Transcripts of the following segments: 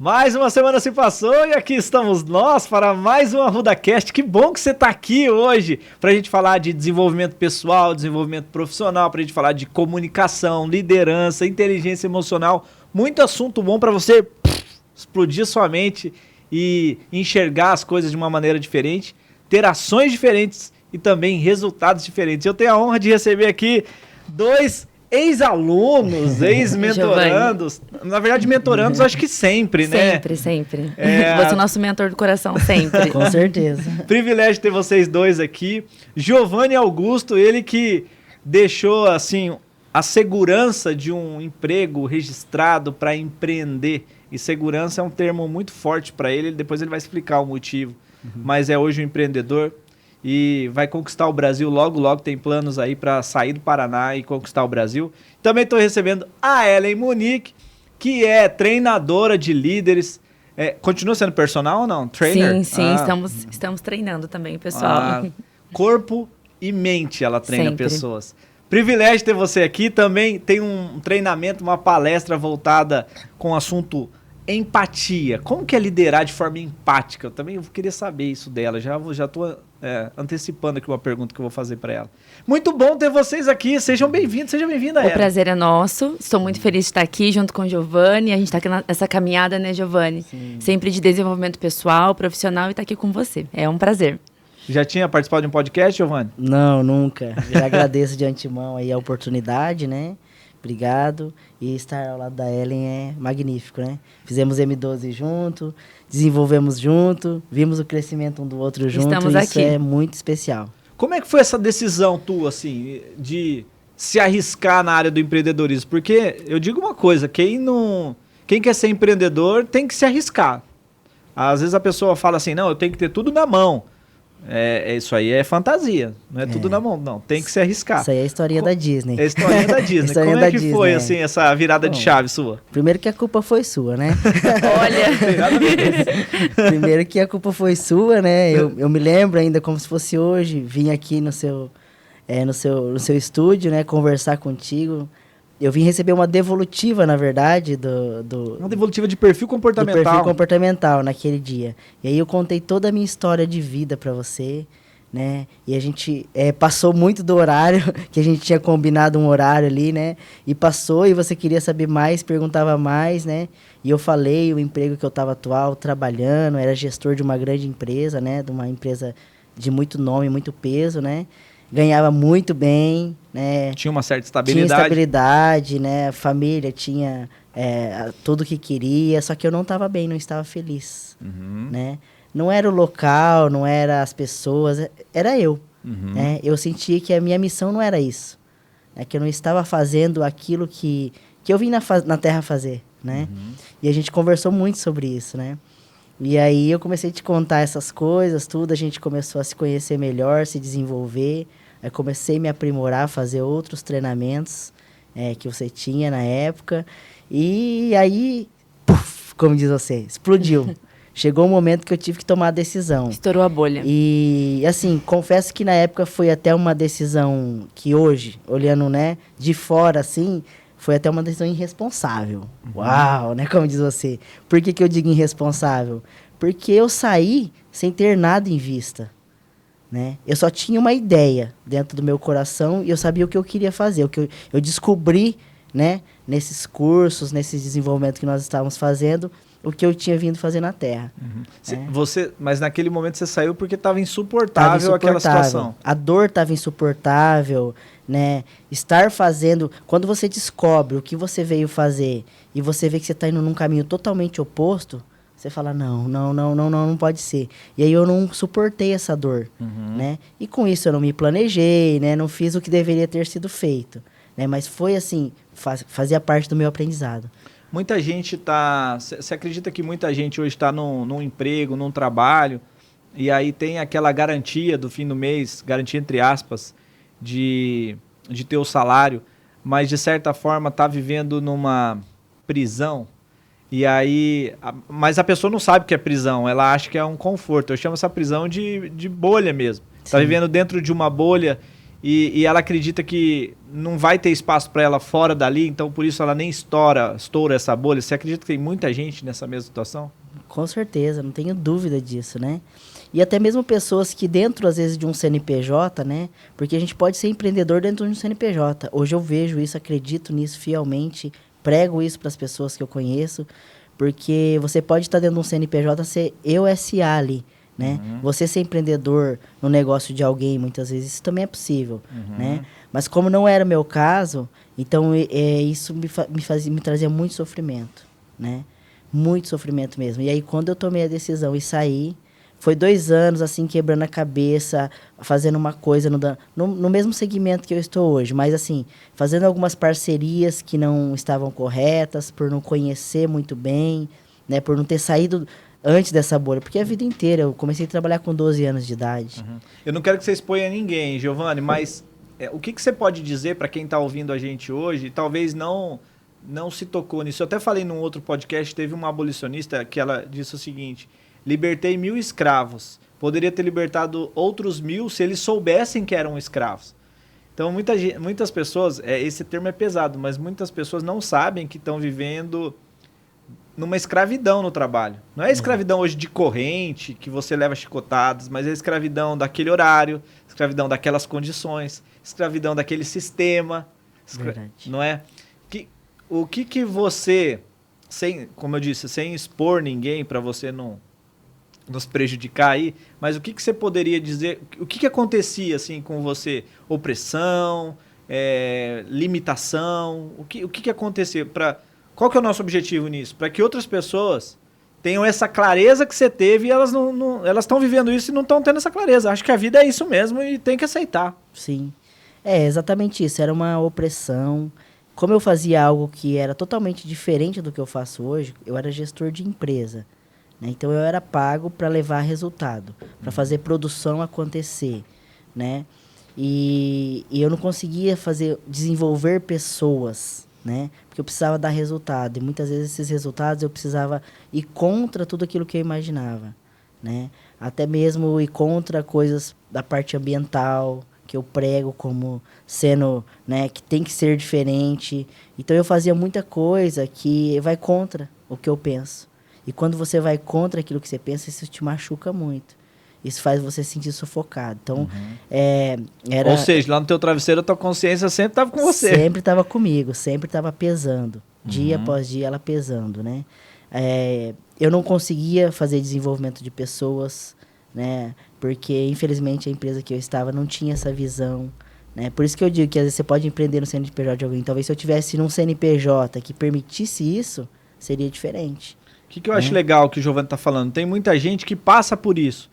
Mais uma semana se passou e aqui estamos nós para mais um ArrudaCast. Que bom que você está aqui hoje para a gente falar de desenvolvimento pessoal, desenvolvimento profissional, para a gente falar de comunicação, liderança, inteligência emocional. Muito assunto bom para você explodir sua mente e enxergar as coisas de uma maneira diferente, ter ações diferentes e também resultados diferentes. Eu tenho a honra de receber aqui dois ex-alunos, ex-mentorandos. Na verdade, mentorandos acho que sempre, né? Sempre. Você é o nosso mentor do coração, sempre. Com certeza. Privilégio ter vocês dois aqui. Giovanni Augusto, ele que deixou, assim, a segurança de um emprego registrado para empreender. E segurança é um termo muito forte para ele, depois ele vai explicar o motivo. Mas é hoje um empreendedor e vai conquistar o Brasil logo, tem planos aí para sair do Paraná e conquistar o Brasil. Também estou recebendo a Ellen Munique, que é treinadora de líderes. Continua sendo personal ou não? Trainer? Sim, estamos treinando também, pessoal. Corpo e mente ela treina Sempre. pessoas. Privilégio ter você aqui. Também tem um treinamento, uma palestra voltada com o assunto empatia. Como que é liderar de forma empática? Eu também queria saber isso dela. Já estou antecipando aqui uma pergunta que eu vou fazer para ela. Muito bom ter vocês aqui. Sejam bem-vindos, seja bem-vinda. O prazer é nosso. Estou muito feliz de estar aqui junto com o Giovanni. A gente está aqui nessa caminhada, né, Giovanni? Sim. Sempre de desenvolvimento pessoal, profissional e estar aqui com você. É um prazer. Já tinha participado de um podcast, Giovanni? Não, nunca. Já agradeço de antemão aí a oportunidade, né? Obrigado. E estar ao lado da Ellen é magnífico, né? Fizemos M12 junto, desenvolvemos junto, vimos o crescimento um do outro junto. Estamos isso aqui. É muito especial. Como é que foi essa decisão tua, assim, de se arriscar na área do empreendedorismo? Porque eu digo uma coisa, quem quer ser empreendedor tem que se arriscar. Às vezes a pessoa fala assim, não, eu tenho que ter tudo na mão. Isso aí é fantasia, não é tudo na mão, não, tem que se arriscar. Isso aí é a historinha da Disney. É a historinha da Disney. Historinha Como é da que Disney, foi, assim, essa virada de chave sua? Primeiro que a culpa foi sua, né? Olha, Primeiro que a culpa foi sua, né? Eu me lembro ainda como se fosse hoje, vim aqui no seu estúdio, né? Conversar contigo. Eu vim receber uma devolutiva, na verdade, Uma devolutiva de perfil comportamental. do perfil comportamental naquele dia. E aí eu contei toda a minha história de vida pra você, né? E a gente passou muito do horário, que a gente tinha combinado um horário ali, né? E passou e você queria saber mais, perguntava mais, né? E eu falei o emprego que eu estava trabalhando, era gestor de uma grande empresa, né? De uma empresa de muito nome, muito peso, né? Ganhava muito bem, né? Tinha uma certa estabilidade. Tinha estabilidade, né? Família tinha tudo que queria, só que eu não estava bem, não estava feliz, né? Não era o local, não era as pessoas, era eu, né? Eu sentia que a minha missão não era isso, né? Que eu não estava fazendo aquilo que eu vim na Terra fazer, né? E a gente conversou muito sobre isso, né? E aí eu comecei a te contar essas coisas, tudo, a gente começou a se conhecer melhor, se desenvolver. Aí comecei a me aprimorar, fazer outros treinamentos que você tinha na época. E aí, puff, como diz você, explodiu. Chegou um momento que eu tive que tomar a decisão. estourou a bolha. E, assim, confesso que na época foi até uma decisão que hoje, olhando, né, de fora, assim, foi até uma decisão irresponsável. Uau, né? Como diz você. Por que eu digo irresponsável? Porque eu saí sem ter nada em vista, né? Eu só tinha uma ideia dentro do meu coração e eu sabia o que eu queria fazer. O que eu descobri, né? Nesses cursos, nesse desenvolvimento que nós estávamos fazendo, o que eu tinha vindo fazer na Terra. Mas naquele momento você saiu porque estava insuportável aquela situação. A dor estava insuportável, né? Estar fazendo... Quando você descobre o que você veio fazer e você vê que você está indo num caminho totalmente oposto, você fala, não pode ser. E aí eu não suportei essa dor, né? E com isso eu não me planejei, né? Não fiz o que deveria ter sido feito, né? Mas foi assim, fazia parte do meu aprendizado. Muita gente está... Você acredita que muita gente hoje está num emprego, num trabalho, e aí tem aquela garantia do fim do mês, garantia entre aspas, de ter o salário, mas de certa forma está vivendo numa prisão, e aí... Mas a pessoa não sabe o que é prisão, ela acha que é um conforto. Eu chamo essa prisão de bolha mesmo. Está vivendo dentro de uma bolha e ela acredita que não vai ter espaço para ela fora dali, então por isso ela nem estoura essa bolha. Você acredita que tem muita gente nessa mesma situação? Com certeza, não tenho dúvida disso, né? E até mesmo pessoas que dentro, às vezes, de um CNPJ, né? Porque a gente pode ser empreendedor dentro de um CNPJ. Hoje eu vejo isso, acredito nisso fielmente, prego isso para as pessoas que eu conheço, porque você pode estar dentro de um CNPJ, ser eu SA ali, né? Você ser empreendedor no negócio de alguém, muitas vezes, isso também é possível, né? Mas como não era meu caso, então isso me trazia muito sofrimento, né? Muito sofrimento mesmo. E aí, quando eu tomei a decisão e saí, foi 2 anos, assim, quebrando a cabeça, fazendo uma coisa no mesmo segmento que eu estou hoje, mas, assim, fazendo algumas parcerias que não estavam corretas, por não conhecer muito bem, né, por não ter saído antes dessa bolha, porque a vida inteira, eu comecei a trabalhar com 12 anos de idade. Eu não quero que você exponha ninguém, Giovanni, mas o que você pode dizer para quem está ouvindo a gente hoje e talvez não se tocou nisso? Eu até falei num outro podcast, teve uma abolicionista que ela disse o seguinte: libertei 1000 escravos. Poderia ter libertado outros 1000 se eles soubessem que eram escravos. Então, muitas pessoas, esse termo é pesado, mas muitas pessoas não sabem que estão vivendo numa escravidão no trabalho. Não é a escravidão hoje de corrente, que você leva chicotadas, mas é a escravidão daquele horário, escravidão daquelas condições, escravidão daquele sistema. Verdade. Não é? O que você, como eu disse, sem expor ninguém para você não nos prejudicar aí, mas o que você poderia dizer, o que acontecia assim com você? Opressão, limitação, o que acontecia? Qual que é o nosso objetivo nisso? Para que outras pessoas tenham essa clareza que você teve e elas elas estão vivendo isso e não estão tendo essa clareza. Acho que a vida é isso mesmo e tem que aceitar. Sim, é exatamente isso, era uma opressão. Como eu fazia algo que era totalmente diferente do que eu faço hoje, eu era gestor de empresa, né? Então eu era pago para levar resultado, para fazer produção acontecer, né? E eu não conseguia desenvolver pessoas, né? Porque eu precisava dar resultado, e muitas vezes esses resultados eu precisava ir contra tudo aquilo que eu imaginava, né? Até mesmo ir contra coisas da parte ambiental, que eu prego como sendo, né, que tem que ser diferente. Então eu fazia muita coisa que vai contra o que eu penso. E quando você vai contra aquilo que você pensa, isso te machuca muito. Isso faz você se sentir sufocado. Então, Ou seja, lá no teu travesseiro, a tua consciência sempre estava com você. Sempre estava comigo, sempre estava pesando. Dia após dia, ela pesando, né? Eu não conseguia fazer desenvolvimento de pessoas, né? Porque, infelizmente, a empresa que eu estava não tinha essa visão, né? Por isso que eu digo que, às vezes, você pode empreender no CNPJ de alguém. Talvez se eu tivesse num CNPJ que permitisse isso, seria diferente. O que eu acho legal que o Giovanni está falando? Tem muita gente que passa por isso.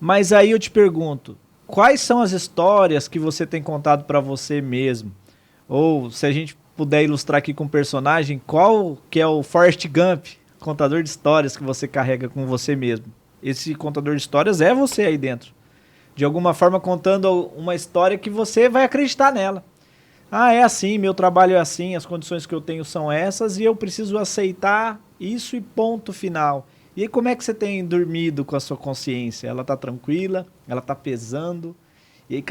Mas aí eu te pergunto, quais são as histórias que você tem contado para você mesmo? Ou, se a gente puder ilustrar aqui com um personagem, qual que é o Forrest Gump, contador de histórias que você carrega com você mesmo? Esse contador de histórias é você aí dentro. De alguma forma contando uma história que você vai acreditar nela. Ah, é assim, meu trabalho é assim, as condições que eu tenho são essas e eu preciso aceitar isso e ponto final. E aí como é que você tem dormido com a sua consciência? Ela tá tranquila? Ela tá pesando? E aí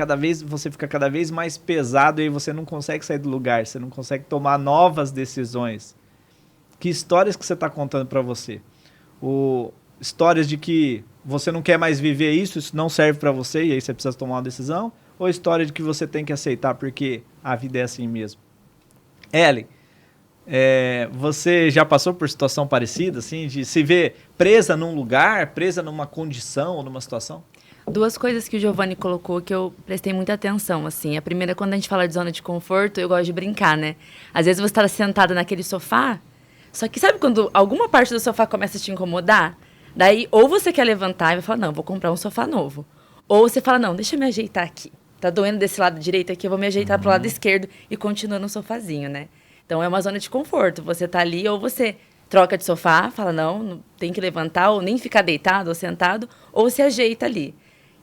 você fica cada vez mais pesado e aí você não consegue sair do lugar, você não consegue tomar novas decisões. Que histórias que você está contando para você? Histórias de que você não quer mais viver isso não serve para você e aí você precisa tomar uma decisão? Ou história de que você tem que aceitar porque a vida é assim mesmo? Ellen, você já passou por situação parecida, assim, de se ver presa num lugar, presa numa condição ou numa situação? 2 coisas que o Giovanni colocou que eu prestei muita atenção, assim. A primeira, quando a gente fala de zona de conforto, eu gosto de brincar, né? Às vezes você está sentada naquele sofá, só que sabe quando alguma parte do sofá começa a te incomodar? Daí, ou você quer levantar e vai falar, não, vou comprar um sofá novo. Ou você fala, não, deixa eu me ajeitar aqui. Tá doendo desse lado direito aqui, eu vou me ajeitar pro lado esquerdo e continua no sofazinho, né? Então, é uma zona de conforto. Você tá ali, ou você troca de sofá, fala, não tem que levantar, ou nem ficar deitado ou sentado, ou se ajeita ali,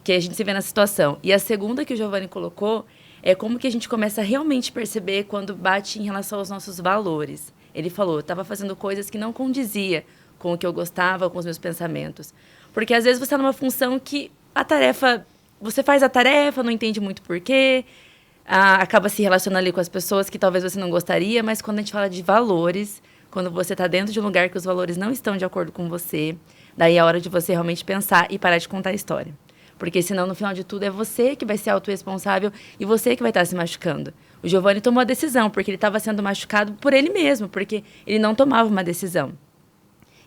que a gente se vê na situação. E a segunda que o Giovanni colocou é como que a gente começa a realmente perceber quando bate em relação aos nossos valores. Ele falou, eu estava fazendo coisas que não condizia com o que eu gostava, com os meus pensamentos. Porque às vezes você está numa função que a tarefa você faz a tarefa, não entende muito porquê, acaba se relacionando ali com as pessoas que talvez você não gostaria, mas quando a gente fala de valores, quando você está dentro de um lugar que os valores não estão de acordo com você, daí é a hora de você realmente pensar e parar de contar a história. Porque senão, no final de tudo, é você que vai ser autorresponsável e você que vai estar se machucando. O Giovanni tomou a decisão, porque ele estava sendo machucado por ele mesmo, porque ele não tomava uma decisão.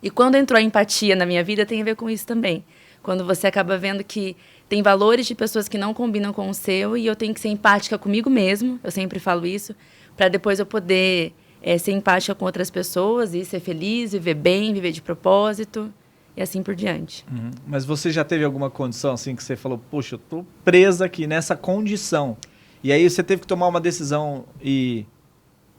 E quando entrou a empatia na minha vida, tem a ver com isso também. Quando você acaba vendo que tem valores de pessoas que não combinam com o seu e eu tenho que ser empática comigo mesmo, eu sempre falo isso, para depois eu poder ser empática com outras pessoas e ser feliz, viver bem, viver de propósito e assim por diante. Uhum. Mas você já teve alguma condição assim que você falou, poxa, eu tô presa aqui nessa condição, e aí você teve que tomar uma decisão e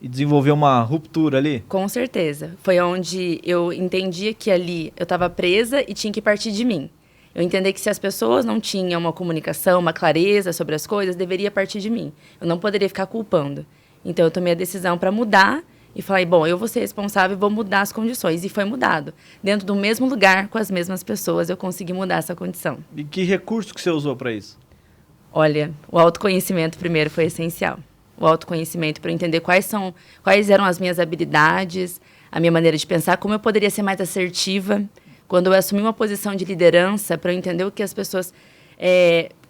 desenvolver uma ruptura ali? Com certeza. Foi onde eu entendia que ali eu estava presa e tinha que partir de mim. Eu entendi que se as pessoas não tinham uma comunicação, uma clareza sobre as coisas, deveria partir de mim. Eu não poderia ficar culpando. Então, eu tomei a decisão para mudar e falei, bom, eu vou ser responsável e vou mudar as condições. E foi mudado. Dentro do mesmo lugar, com as mesmas pessoas, eu consegui mudar essa condição. E que recurso que você usou para isso? Olha, o autoconhecimento primeiro foi essencial. O autoconhecimento para entender quais eram as minhas habilidades, a minha maneira de pensar, como eu poderia ser mais assertiva. Quando eu assumi uma posição de liderança, para eu entender o que as pessoas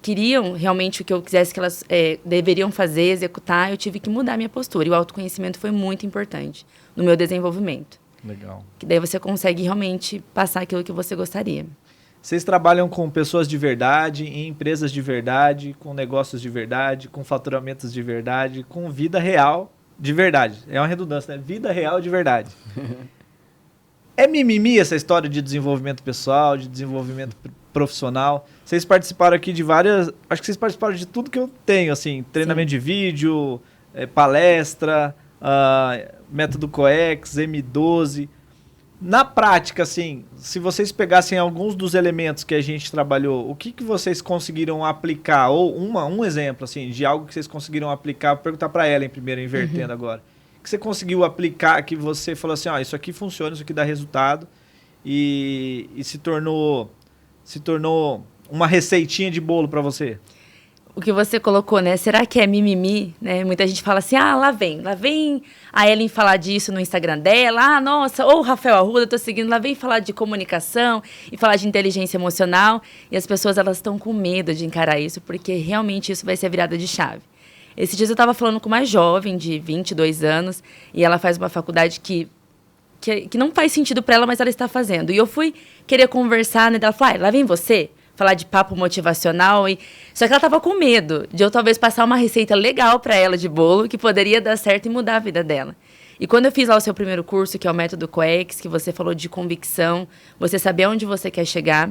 queriam, realmente o que eu quisesse que elas deveriam fazer, executar, eu tive que mudar a minha postura. E o autoconhecimento foi muito importante no meu desenvolvimento. Legal. Que daí você consegue realmente passar aquilo que você gostaria. Vocês trabalham com pessoas de verdade, em empresas de verdade, com negócios de verdade, com faturamentos de verdade, com vida real de verdade. É uma redundância, né? Vida real de verdade. É mimimi essa história de desenvolvimento pessoal, de desenvolvimento profissional. Vocês participaram aqui de várias... Acho que vocês participaram de tudo que eu tenho, assim, treinamento de vídeo, palestra, método COEX, M12. Na prática, assim, se vocês pegassem alguns dos elementos que a gente trabalhou, o que vocês conseguiram aplicar? Ou um exemplo, assim, de algo que vocês conseguiram aplicar. Vou perguntar para Ellen primeiro, invertendo agora. O que você conseguiu aplicar que você falou assim, isso aqui funciona, isso aqui dá resultado e se tornou uma receitinha de bolo para você? O que você colocou, né? Será que é mimimi? Né? Muita gente fala assim, lá vem a Ellen falar disso no Instagram dela. Nossa, ou o Rafael Arruda, eu tô seguindo, lá vem falar de comunicação e falar de inteligência emocional. E as pessoas, elas estão com medo de encarar isso, porque realmente isso vai ser a virada de chave. Esses dias eu estava falando com uma jovem de 22 anos e ela faz uma faculdade que não faz sentido para ela, mas ela está fazendo. E eu fui querer conversar, né? Ela falou, lá vem você falar de papo motivacional. Só que ela estava com medo de eu talvez passar uma receita legal para ela de bolo que poderia dar certo e mudar a vida dela. E quando eu fiz lá o seu primeiro curso, que é o método COEX, que você falou de convicção, você saber onde você quer chegar,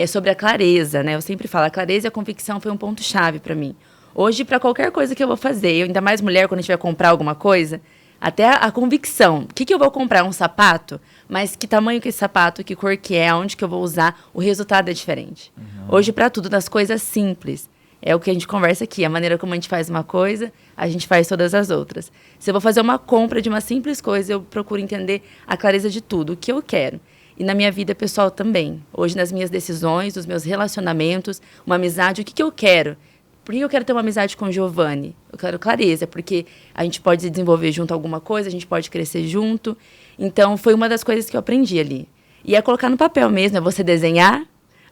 sobre a clareza, né? Eu sempre falo, a clareza e a convicção foi um ponto-chave para mim. Hoje, para qualquer coisa que eu vou fazer, ainda mais mulher, quando a gente vai comprar alguma coisa, até a convicção. O que eu vou comprar? Um sapato? Mas que tamanho que é esse sapato, que cor que é, onde que eu vou usar, o resultado é diferente. Hoje, para tudo, das coisas simples, é o que a gente conversa aqui. A maneira como a gente faz uma coisa, a gente faz todas as outras. Se eu vou fazer uma compra de uma simples coisa, eu procuro entender a clareza de tudo, o que eu quero. E na minha vida pessoal também. Hoje, nas minhas decisões, nos meus relacionamentos, uma amizade, o que eu quero? Por que eu quero ter uma amizade com o Giovanni? Eu quero clareza, porque a gente pode desenvolver junto alguma coisa, a gente pode crescer junto. Então, foi uma das coisas que eu aprendi ali. E é colocar no papel mesmo, é você desenhar.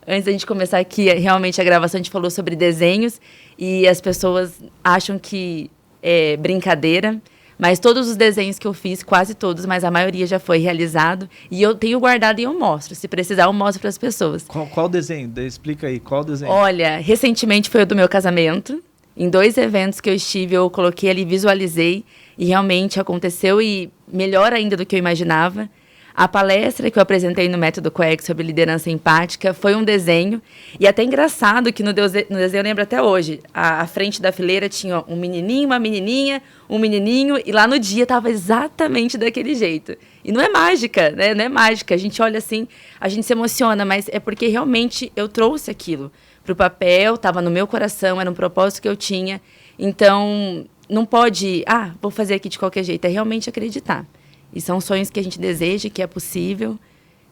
Antes da gente começar aqui, realmente, a gravação, a gente falou sobre desenhos. E as pessoas acham que é brincadeira. Mas todos os desenhos que eu fiz, quase todos, mas a maioria já foi realizado. E eu tenho guardado e eu mostro. Se precisar, eu mostro para as pessoas. Qual desenho? Explica aí, qual desenho? Olha, recentemente foi o do meu casamento. Em 2 eventos que eu estive, eu coloquei ali, visualizei. E realmente aconteceu e melhor ainda do que eu imaginava. A palestra que eu apresentei no Método COEX sobre liderança empática foi um desenho. E até engraçado que no desenho eu lembro até hoje. À frente da fileira tinha um menininho, uma menininha, um menininho. E lá no dia estava exatamente daquele jeito. E não é mágica, né? Não é mágica. A gente olha assim, a gente se emociona. Mas é porque realmente eu trouxe aquilo para o papel, estava no meu coração, era um propósito que eu tinha. Então, não pode, vou fazer aqui de qualquer jeito. É realmente acreditar. E são sonhos que a gente deseja, que é possível.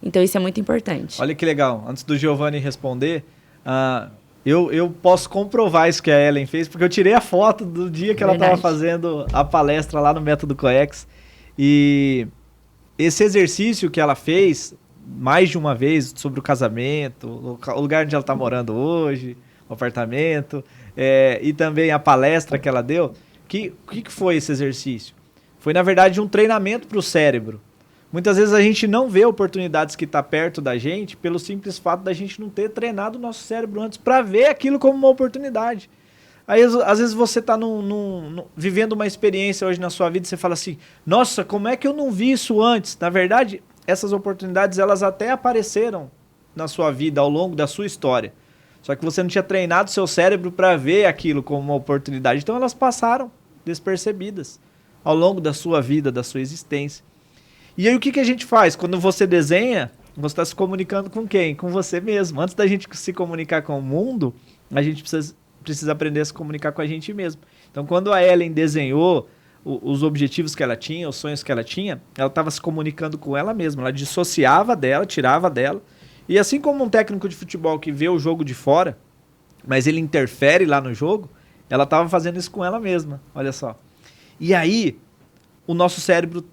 Então, isso é muito importante. Olha que legal. Antes do Giovanni responder, Eu posso comprovar isso que a Ellen fez, porque eu tirei a foto do dia que ela estava fazendo a palestra lá no Método Coex. E esse exercício que ela fez mais de uma vez sobre o casamento, o lugar onde ela está morando hoje, o apartamento, e também a palestra que ela deu. O que foi esse exercício? Foi, na verdade, um treinamento para o cérebro. Muitas vezes a gente não vê oportunidades que está perto da gente pelo simples fato da gente não ter treinado o nosso cérebro antes para ver aquilo como uma oportunidade. Aí, às vezes, você está vivendo uma experiência hoje na sua vida e você fala assim, nossa, como é que eu não vi isso antes? Na verdade, essas oportunidades, elas até apareceram na sua vida, ao longo da sua história. Só que você não tinha treinado seu cérebro para ver aquilo como uma oportunidade. Então, elas passaram despercebidas ao longo da sua vida, da sua existência. E aí o que a gente faz? Quando você desenha, você está se comunicando com quem? Com você mesmo. Antes da gente se comunicar com o mundo, a gente precisa aprender a se comunicar com a gente mesmo. Então quando a Ellen desenhou os objetivos que ela tinha, os sonhos que ela tinha, ela estava se comunicando com ela mesma. Ela dissociava dela, tirava dela. E assim como um técnico de futebol que vê o jogo de fora, mas ele interfere lá no jogo, ela estava fazendo isso com ela mesma. Olha só. E aí, o nosso cérebro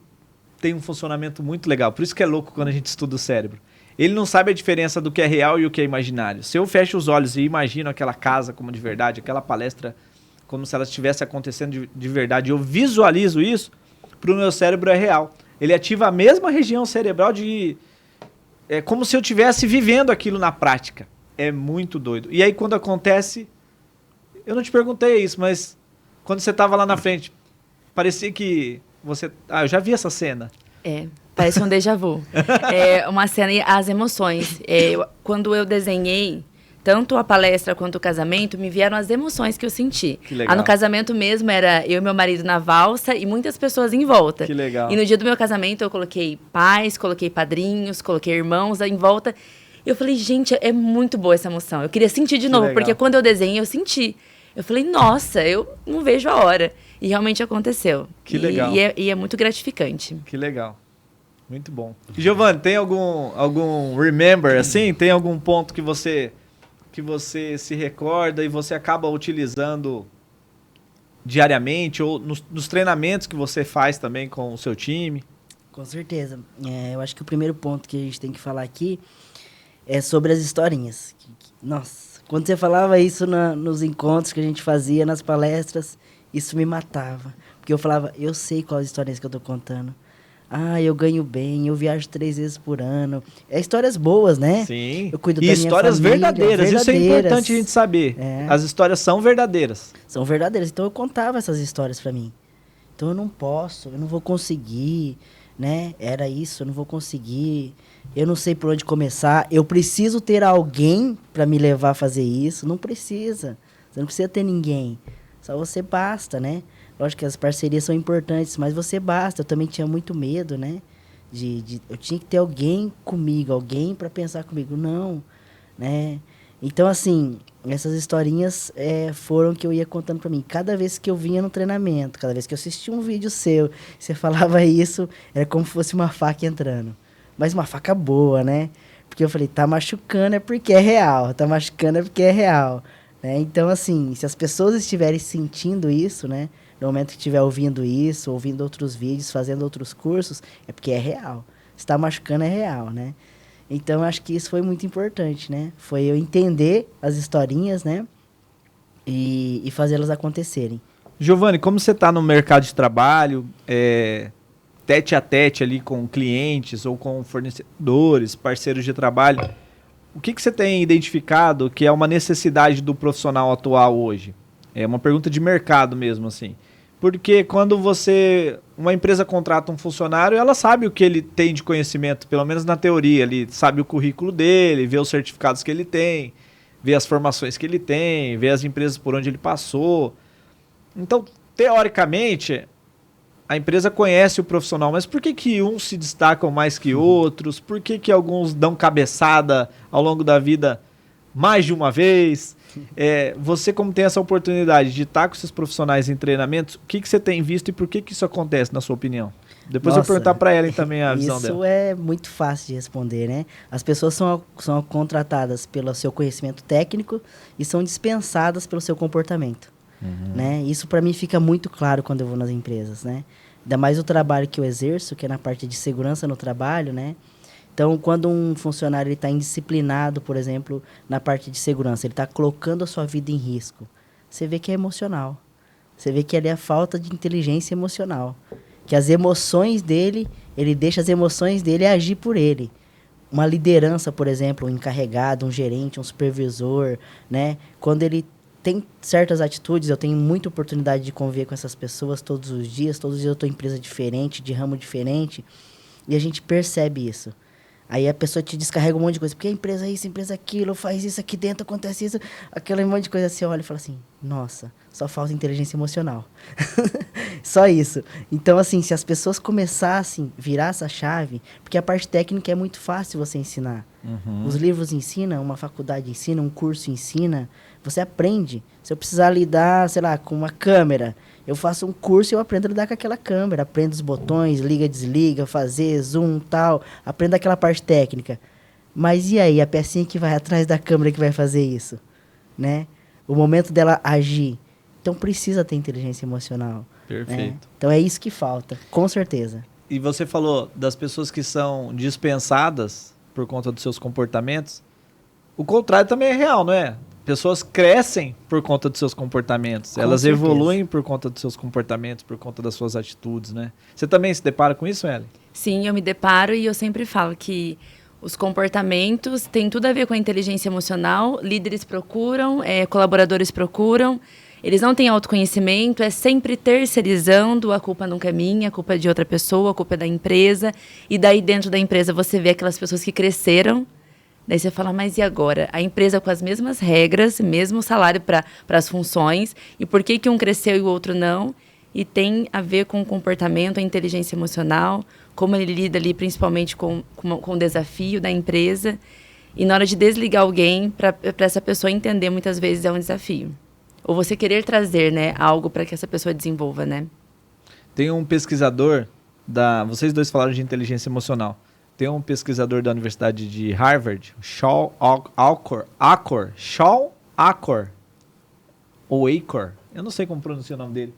tem um funcionamento muito legal. Por isso que é louco quando a gente estuda o cérebro. Ele não sabe a diferença do que é real e o que é imaginário. Se eu fecho os olhos e imagino aquela casa como de verdade, aquela palestra como se ela estivesse acontecendo de verdade, eu visualizo isso, para o meu cérebro é real. Ele ativa a mesma região cerebral é como se eu estivesse vivendo aquilo na prática. É muito doido. E aí quando acontece, eu não te perguntei isso, mas quando você estava lá na frente, parecia que você... eu já vi essa cena. Parece um déjà vu. Uma cena e as emoções. Quando eu desenhei tanto a palestra quanto o casamento, me vieram as emoções que eu senti. Que legal. No casamento mesmo, era eu e meu marido na valsa e muitas pessoas em volta. Que legal. E no dia do meu casamento, eu coloquei pais, coloquei padrinhos, coloquei irmãos em volta. E eu falei, gente, é muito boa essa emoção. Eu queria sentir de novo, porque quando eu desenhei, eu senti. Eu falei, nossa, eu não vejo a hora. E realmente aconteceu. Que legal. E é muito gratificante. Que legal. Muito bom. Giovanni, tem algum remember, assim? Tem algum ponto que você se recorda e você acaba utilizando diariamente ou nos treinamentos que você faz também com o seu time? Com certeza. Eu acho que o primeiro ponto que a gente tem que falar aqui é sobre as historinhas. Nossa, quando você falava isso nos encontros que a gente fazia, nas palestras, isso me matava. Porque eu falava, eu sei quais historinhas que eu tô contando. Eu ganho bem, eu viajo 3 vezes por ano. Histórias boas, né? Sim. Eu cuido e da histórias minha família, verdadeiras. Isso é importante a gente saber. As histórias são verdadeiras. São verdadeiras. Então eu contava essas histórias pra mim. Então eu não vou conseguir, né? Era isso, eu não vou conseguir. Eu não sei por onde começar. Eu preciso ter alguém pra me levar a fazer isso. Não precisa. Você não precisa ter ninguém. Só você basta, né? Lógico que as parcerias são importantes, mas você basta. Eu também tinha muito medo, né? Eu tinha que ter alguém comigo, alguém para pensar comigo. Não, né? Então, assim, essas historinhas foram que eu ia contando para mim. Cada vez que eu vinha no treinamento, cada vez que eu assistia um vídeo seu, você falava isso, era como se fosse uma faca entrando. Mas uma faca boa, né? Porque eu falei, tá machucando é porque é real, tá machucando é porque é real. Né? Então, assim, se as pessoas estiverem sentindo isso, né? No momento que estiver ouvindo isso, ouvindo outros vídeos, fazendo outros cursos, é porque é real. Se está machucando, é real, né? Então, acho que isso foi muito importante, né? Foi eu entender as historinhas, né? E fazê-las acontecerem. Giovanni, como você está no mercado de trabalho, tete a tete ali com clientes ou com fornecedores, parceiros de trabalho, o que você tem identificado que é uma necessidade do profissional atual hoje? É uma pergunta de mercado mesmo, assim. Porque quando uma empresa contrata um funcionário, ela sabe o que ele tem de conhecimento, pelo menos na teoria, ele sabe o currículo dele, vê os certificados que ele tem, vê as formações que ele tem, vê as empresas por onde ele passou. Então, teoricamente, a empresa conhece o profissional, mas por que uns se destacam mais que outros? Por que alguns dão cabeçada ao longo da vida mais de uma vez. Você, como tem essa oportunidade de estar com esses profissionais em treinamentos, o que você tem visto e por que isso acontece, na sua opinião? Depois eu vou perguntar para Ellen também a visão dela. Isso é muito fácil de responder, né? As pessoas são contratadas pelo seu conhecimento técnico e são dispensadas pelo seu comportamento, né? Isso para mim fica muito claro quando eu vou nas empresas, né? Ainda mais o trabalho que eu exerço, que é na parte de segurança no trabalho, né? Então, quando um funcionário está indisciplinado, por exemplo, na parte de segurança, ele está colocando a sua vida em risco, você vê que é emocional. Você vê que ali é a falta de inteligência emocional. Que as emoções dele, ele deixa as emoções dele agir por ele. Uma liderança, por exemplo, um encarregado, um gerente, um supervisor, né? Quando ele tem certas atitudes, eu tenho muita oportunidade de conviver com essas pessoas todos os dias eu estou em empresa diferente, de ramo diferente, e a gente percebe isso. Aí a pessoa te descarrega um monte de coisa, porque a empresa é isso, a empresa é aquilo, faz isso aqui dentro, acontece isso, aquele monte de coisa. Você olha e fala assim, nossa, só falta inteligência emocional. Só isso. Então, assim, se as pessoas começassem a virar essa chave, porque a parte técnica é muito fácil você ensinar. Os livros ensinam, uma faculdade ensina, um curso ensina, você aprende. Se eu precisar lidar, sei lá, com uma câmera, eu faço um curso e eu aprendo a lidar com aquela câmera, aprendo os botões, liga, desliga, fazer zoom, tal, aprendo aquela parte técnica. Mas e aí, a pecinha que vai atrás da câmera que vai fazer isso, né? O momento dela agir. Então precisa ter inteligência emocional. Perfeito. Né? Então é isso que falta, com certeza. E você falou das pessoas que são dispensadas por conta dos seus comportamentos. O contrário também é real, não é? Pessoas crescem por conta dos seus comportamentos. Com Elas certeza. evoluem por conta dos seus comportamentos, por conta das suas atitudes, né? Você também se depara com isso, Ellen? Sim, eu me deparo e eu sempre falo que os comportamentos têm tudo a ver com a inteligência emocional. Líderes procuram, colaboradores procuram. Eles não têm autoconhecimento, é sempre terceirizando. A culpa nunca é minha, a culpa é de outra pessoa, a culpa é da empresa. E daí dentro da empresa você vê aquelas pessoas que cresceram. Daí você fala, mas e agora? A empresa com as mesmas regras, mesmo salário para as funções. E por que um cresceu e o outro não? E tem a ver com o comportamento, a inteligência emocional, como ele lida ali principalmente com o desafio da empresa. E na hora de desligar alguém, para essa pessoa entender, muitas vezes é um desafio. Ou você querer trazer, né, algo para que essa pessoa desenvolva, né? Tem um pesquisador vocês dois falaram de inteligência emocional. Tem um pesquisador da Universidade de Harvard, Shaw Achor, ou Achor. Eu não sei como pronuncia o nome dele.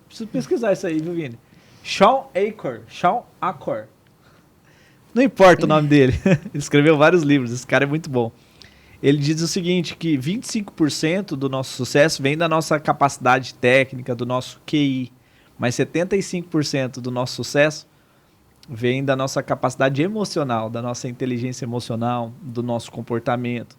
Preciso pesquisar isso aí, viu, Vini? Shaw Achor. Não importa o nome dele. Ele escreveu vários livros. Esse cara é muito bom. Ele diz o seguinte, que 25% do nosso sucesso vem da nossa capacidade técnica, do nosso QI. Mas 75% do nosso sucesso vem da nossa capacidade emocional, da nossa inteligência emocional, do nosso comportamento,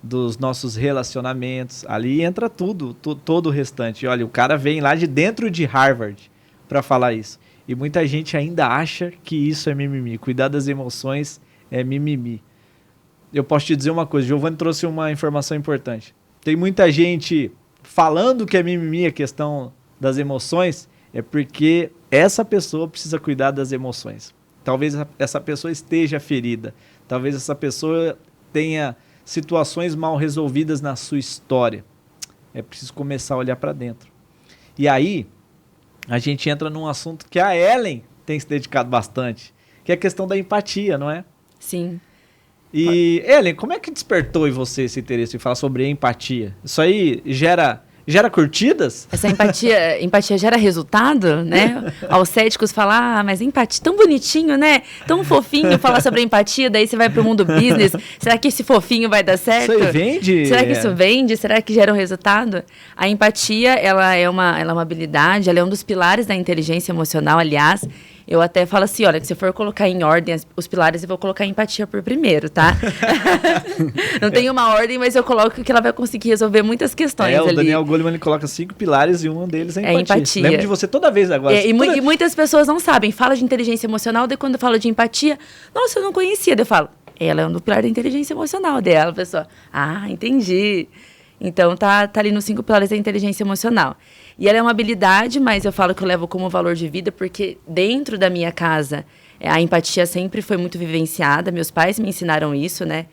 dos nossos relacionamentos. Ali entra tudo, todo o restante. E olha, o cara vem lá de dentro de Harvard para falar isso. E muita gente ainda acha que isso é mimimi. Cuidar das emoções é mimimi. Eu posso te dizer uma coisa, Giovanni trouxe uma informação importante. Tem muita gente falando que é mimimi a questão das emoções, é porque essa pessoa precisa cuidar das emoções. Talvez essa pessoa esteja ferida. Talvez essa pessoa tenha situações mal resolvidas na sua história. É preciso começar a olhar para dentro. E aí, a gente entra num assunto que a Ellen tem se dedicado bastante, que é a questão da empatia, não é? Sim. E, Ellen, como é que despertou em você esse interesse em falar sobre empatia? Isso aí gera curtidas? Essa empatia gera resultado, né? Aos céticos falar, mas empatia, tão bonitinho, né? Tão fofinho falar sobre empatia, daí você vai pro mundo business. Será que esse fofinho vai dar certo? Isso aí vende? Será que isso vende? Será que gera um resultado? A empatia, ela é uma habilidade, ela é um dos pilares da inteligência emocional, aliás. Eu até falo assim, olha, que se for colocar em ordem os pilares, eu vou colocar a empatia por primeiro, tá? Não tem uma ordem, mas eu coloco que ela vai conseguir resolver muitas questões ali. O Daniel Goleman, ele coloca 5 pilares e um deles é empatia. Lembro de você toda vez agora. E muitas pessoas não sabem. Fala de inteligência emocional, daí quando eu falo de empatia, nossa, eu não conhecia. Daí eu falo, ela é um do pilar da inteligência emocional dela, pessoa. Ah, entendi. Então, tá ali nos 5 pilares da inteligência emocional. E ela é uma habilidade, mas eu falo que eu levo como valor de vida, porque dentro da minha casa, a empatia sempre foi muito vivenciada. Meus pais me ensinaram isso, né?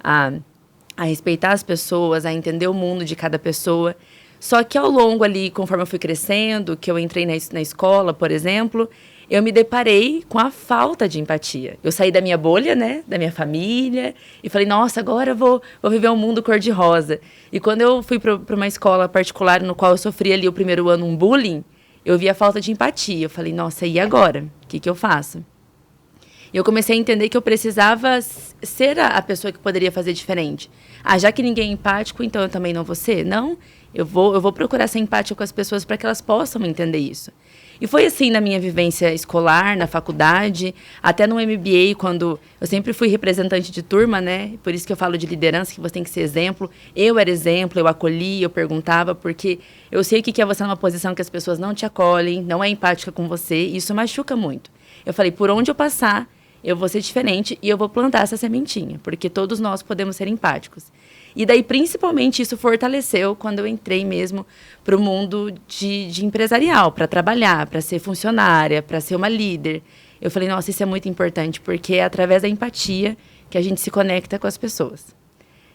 A a respeitar as pessoas, a entender o mundo de cada pessoa. Só que ao longo ali, conforme eu fui crescendo, que eu entrei na escola, por exemplo, eu me deparei com a falta de empatia. Eu saí da minha bolha, né, da minha família, e falei, nossa, agora eu vou viver um mundo cor-de-rosa. E quando eu fui para uma escola particular, no qual eu sofri ali o primeiro ano um bullying, eu vi a falta de empatia. Eu falei, nossa, e agora? O que eu faço? E eu comecei a entender que eu precisava ser a pessoa que poderia fazer diferente. Já que ninguém é empático, então eu também não vou ser? Não, eu vou procurar ser empática com as pessoas para que elas possam entender isso. E foi assim na minha vivência escolar, na faculdade, até no MBA, quando eu sempre fui representante de turma, né? Por isso que eu falo de liderança, que você tem que ser exemplo. Eu era exemplo, eu acolhi, eu perguntava, porque eu sei o que é você numa posição que as pessoas não te acolhem, não é empática com você, e isso machuca muito. Eu falei, por onde eu passar, eu vou ser diferente e eu vou plantar essa sementinha, porque todos nós podemos ser empáticos. E daí, principalmente, isso fortaleceu quando eu entrei mesmo para o mundo de empresarial, para trabalhar, para ser funcionária, para ser uma líder. Eu falei, nossa, isso é muito importante, porque é através da empatia que a gente se conecta com as pessoas.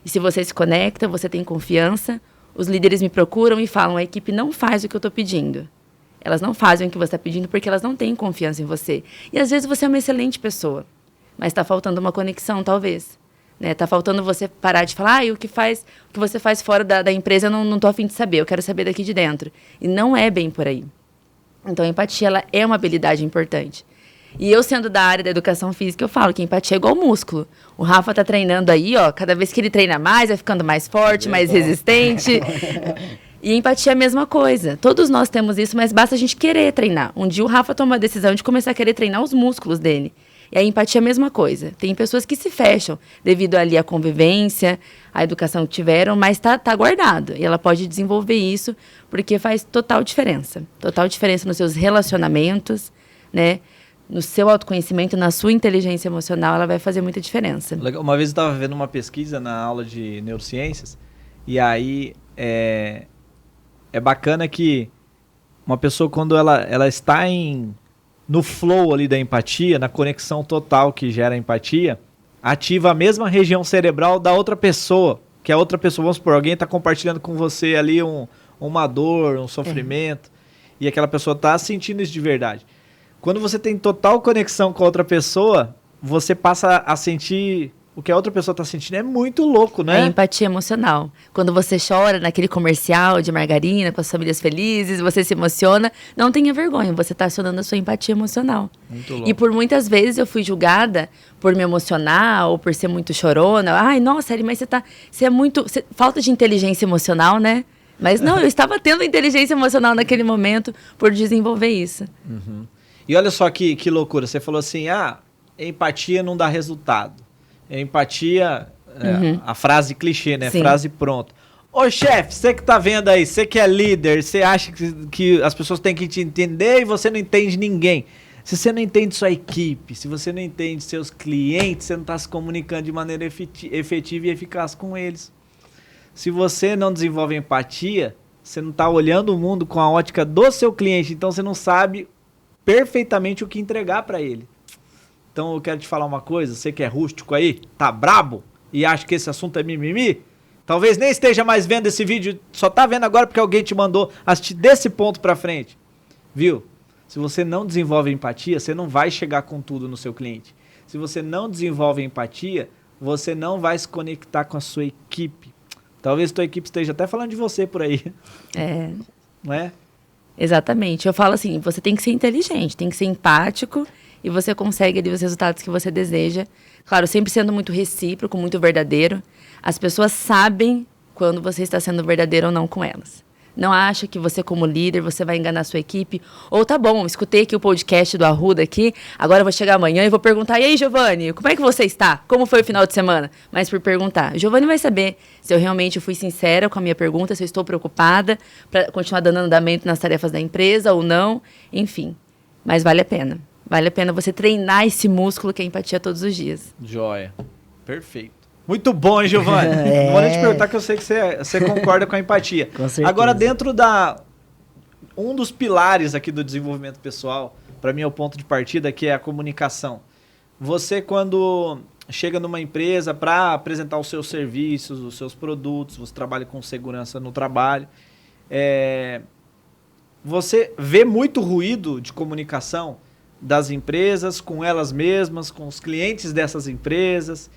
E se você se conecta, você tem confiança, os líderes me procuram e falam, a equipe não faz o que eu estou pedindo. Elas não fazem o que você está pedindo porque elas não têm confiança em você. E às vezes você é uma excelente pessoa, mas está faltando uma conexão, talvez. Tá faltando você parar de falar, o que você faz fora da empresa, eu não tô a fim de saber, eu quero saber daqui de dentro. E não é bem por aí. Então, a empatia, ela é uma habilidade importante. E eu, sendo da área da educação física, eu falo que empatia é igual músculo. O Rafa tá treinando aí, cada vez que ele treina mais, vai ficando mais forte, mais resistente. E empatia é a mesma coisa. Todos nós temos isso, mas basta a gente querer treinar. Um dia o Rafa toma a decisão de começar a querer treinar os músculos dele. E a empatia é a mesma coisa. Tem pessoas que se fecham devido ali à convivência, à educação que tiveram, mas tá guardado. E ela pode desenvolver isso porque faz total diferença. Total diferença nos seus relacionamentos, né? No seu autoconhecimento, na sua inteligência emocional, ela vai fazer muita diferença. Uma vez eu estava vendo uma pesquisa na aula de neurociências, e aí é bacana que uma pessoa, quando ela está no flow ali da empatia, na conexão total que gera a empatia, ativa a mesma região cerebral da outra pessoa, que a outra pessoa, vamos supor, alguém está compartilhando com você ali uma dor, um sofrimento, e aquela pessoa está sentindo isso de verdade. Quando você tem total conexão com a outra pessoa, você passa a sentir o que a outra pessoa está sentindo. É muito louco, né? É empatia emocional. Quando você chora naquele comercial de margarina com as famílias felizes, você se emociona, não tenha vergonha, você está acionando a sua empatia emocional. Muito louco. E por muitas vezes eu fui julgada por me emocionar ou por ser muito chorona. Ai, nossa, mas você é muito... falta de inteligência emocional, né? Mas não, eu estava tendo inteligência emocional naquele momento por desenvolver isso. Uhum. E olha só que loucura, você falou assim, empatia não dá resultado. Empatia, a frase clichê, né? Sim. Frase pronta. Ô chefe, você que tá vendo aí, você que é líder, você acha que as pessoas têm que te entender e você não entende ninguém. Se você não entende sua equipe, se você não entende seus clientes, você não está se comunicando de maneira efetiva e eficaz com eles. Se você não desenvolve empatia, você não está olhando o mundo com a ótica do seu cliente, então você não sabe perfeitamente o que entregar para ele. Então eu quero te falar uma coisa, você que é rústico aí, tá brabo e acha que esse assunto é mimimi, talvez nem esteja mais vendo esse vídeo, só tá vendo agora porque alguém te mandou assistir desse ponto pra frente, viu? Se você não desenvolve empatia, você não vai chegar com tudo no seu cliente. Se você não desenvolve empatia, você não vai se conectar com a sua equipe. Talvez a tua equipe esteja até falando de você por aí. Não é? Exatamente. Eu falo assim, você tem que ser inteligente, tem que ser empático e você consegue ali os resultados que você deseja. Claro, sempre sendo muito recíproco, muito verdadeiro. As pessoas sabem quando você está sendo verdadeiro ou não com elas. Não acha que você, como líder, você vai enganar a sua equipe. Ou tá bom, escutei aqui o podcast do Arruda aqui, agora eu vou chegar amanhã e vou perguntar, e aí, Giovanni, como é que você está? Como foi o final de semana? Mas por perguntar. Giovanni vai saber se eu realmente fui sincera com a minha pergunta, se eu estou preocupada para continuar dando andamento nas tarefas da empresa ou não. Enfim, mas vale a pena. Vale a pena você treinar esse músculo que é a empatia todos os dias. Joia. Perfeito. Muito bom, hein, Giovanni? Não vou nem te perguntar que eu sei que você concorda com a empatia. Com certeza. Agora, dentro um dos pilares aqui do desenvolvimento pessoal, para mim é o ponto de partida, que é a comunicação. Você, quando chega numa empresa para apresentar os seus serviços, os seus produtos, você trabalha com segurança no trabalho. Você vê muito ruído de comunicação das empresas com elas mesmas, com os clientes dessas empresas.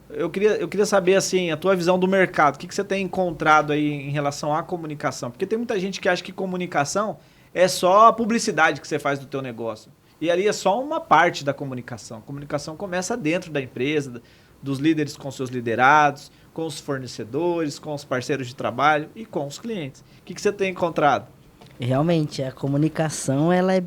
Eu queria saber, assim, a tua visão do mercado. O que você tem encontrado aí em relação à comunicação? Porque tem muita gente que acha que comunicação é só a publicidade que você faz do teu negócio. E ali é só uma parte da comunicação. A comunicação começa dentro da empresa, dos líderes com seus liderados, com os fornecedores, com os parceiros de trabalho e com os clientes. O que você tem encontrado? Realmente, a comunicação, ela é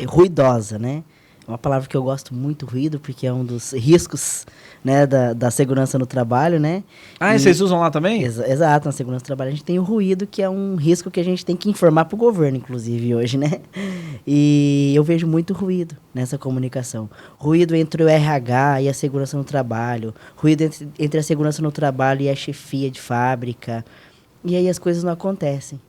ruidosa, né? É uma palavra que eu gosto muito, ruído, porque é um dos riscos, né, da segurança no trabalho, né? E vocês usam lá também? Exato, na segurança do trabalho a gente tem o ruído, que é um risco que a gente tem que informar para o governo, inclusive, hoje, né? E eu vejo muito ruído nessa comunicação. Ruído entre o RH e a segurança no trabalho, ruído entre a segurança no trabalho e a chefia de fábrica, e aí as coisas não acontecem,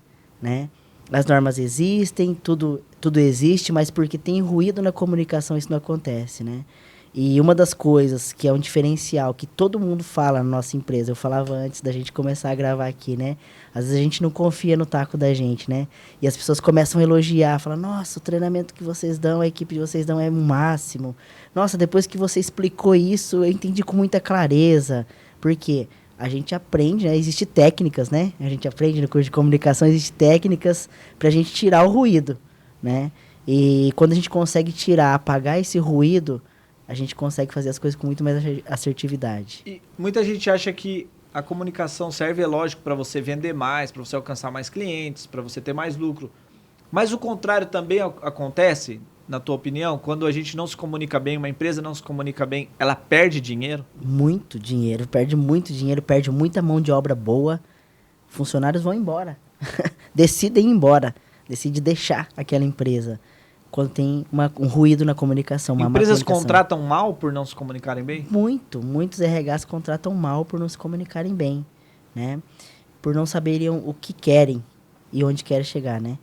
né? As normas existem, tudo existe, mas porque tem ruído na comunicação isso não acontece, né? E uma das coisas que é um diferencial que todo mundo fala na nossa empresa, eu falava antes da gente começar a gravar aqui, né? Às vezes a gente não confia no taco da gente, né? E as pessoas começam a elogiar, falam, nossa, o treinamento que vocês dão, a equipe de vocês dão é o máximo. Nossa, depois que você explicou isso, eu entendi com muita clareza. Por quê? A gente aprende, né? Existem técnicas, né? A gente aprende no curso de comunicação, existem técnicas para a gente tirar o ruído, né? E quando a gente consegue apagar esse ruído, a gente consegue fazer as coisas com muito mais assertividade. E muita gente acha que a comunicação serve, é lógico, para você vender mais, para você alcançar mais clientes, para você ter mais lucro. Mas o contrário também acontece, na tua opinião? Quando a gente não se comunica bem, uma empresa não se comunica bem, ela perde dinheiro? Muito dinheiro, perde muito dinheiro, perde muita mão de obra boa. Funcionários vão embora, decidem ir embora, decidem deixar aquela empresa. Quando tem um ruído na comunicação, uma empresas contratam mal por não se comunicarem bem? Muitos RHs contratam mal por não se comunicarem bem, né? Por não saberem o que querem e onde querem chegar, né?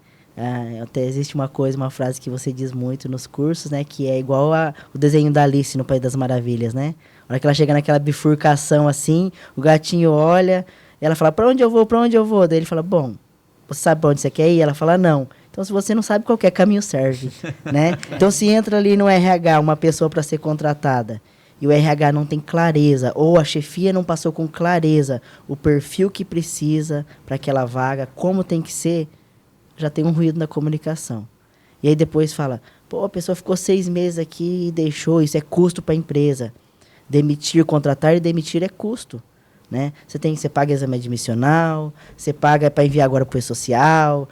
Até existe uma frase que você diz muito nos cursos, né? Que é igual o desenho da Alice no País das Maravilhas, né? Na hora que ela chega naquela bifurcação assim, o gatinho olha, ela fala, pra onde eu vou? Daí ele fala, bom, você sabe pra onde você quer ir? Ela fala, não. Então, se você não sabe, qualquer caminho serve, né? Então, se entra ali no RH uma pessoa para ser contratada e o RH não tem clareza, ou a chefia não passou com clareza o perfil que precisa para aquela vaga, como tem que ser, já tem um ruído na comunicação. E aí depois fala, pô, a pessoa ficou 6 meses aqui e deixou, isso é custo para a empresa. Contratar e demitir é custo. Né? Você paga exame admissional, você paga para enviar agora para o e-social,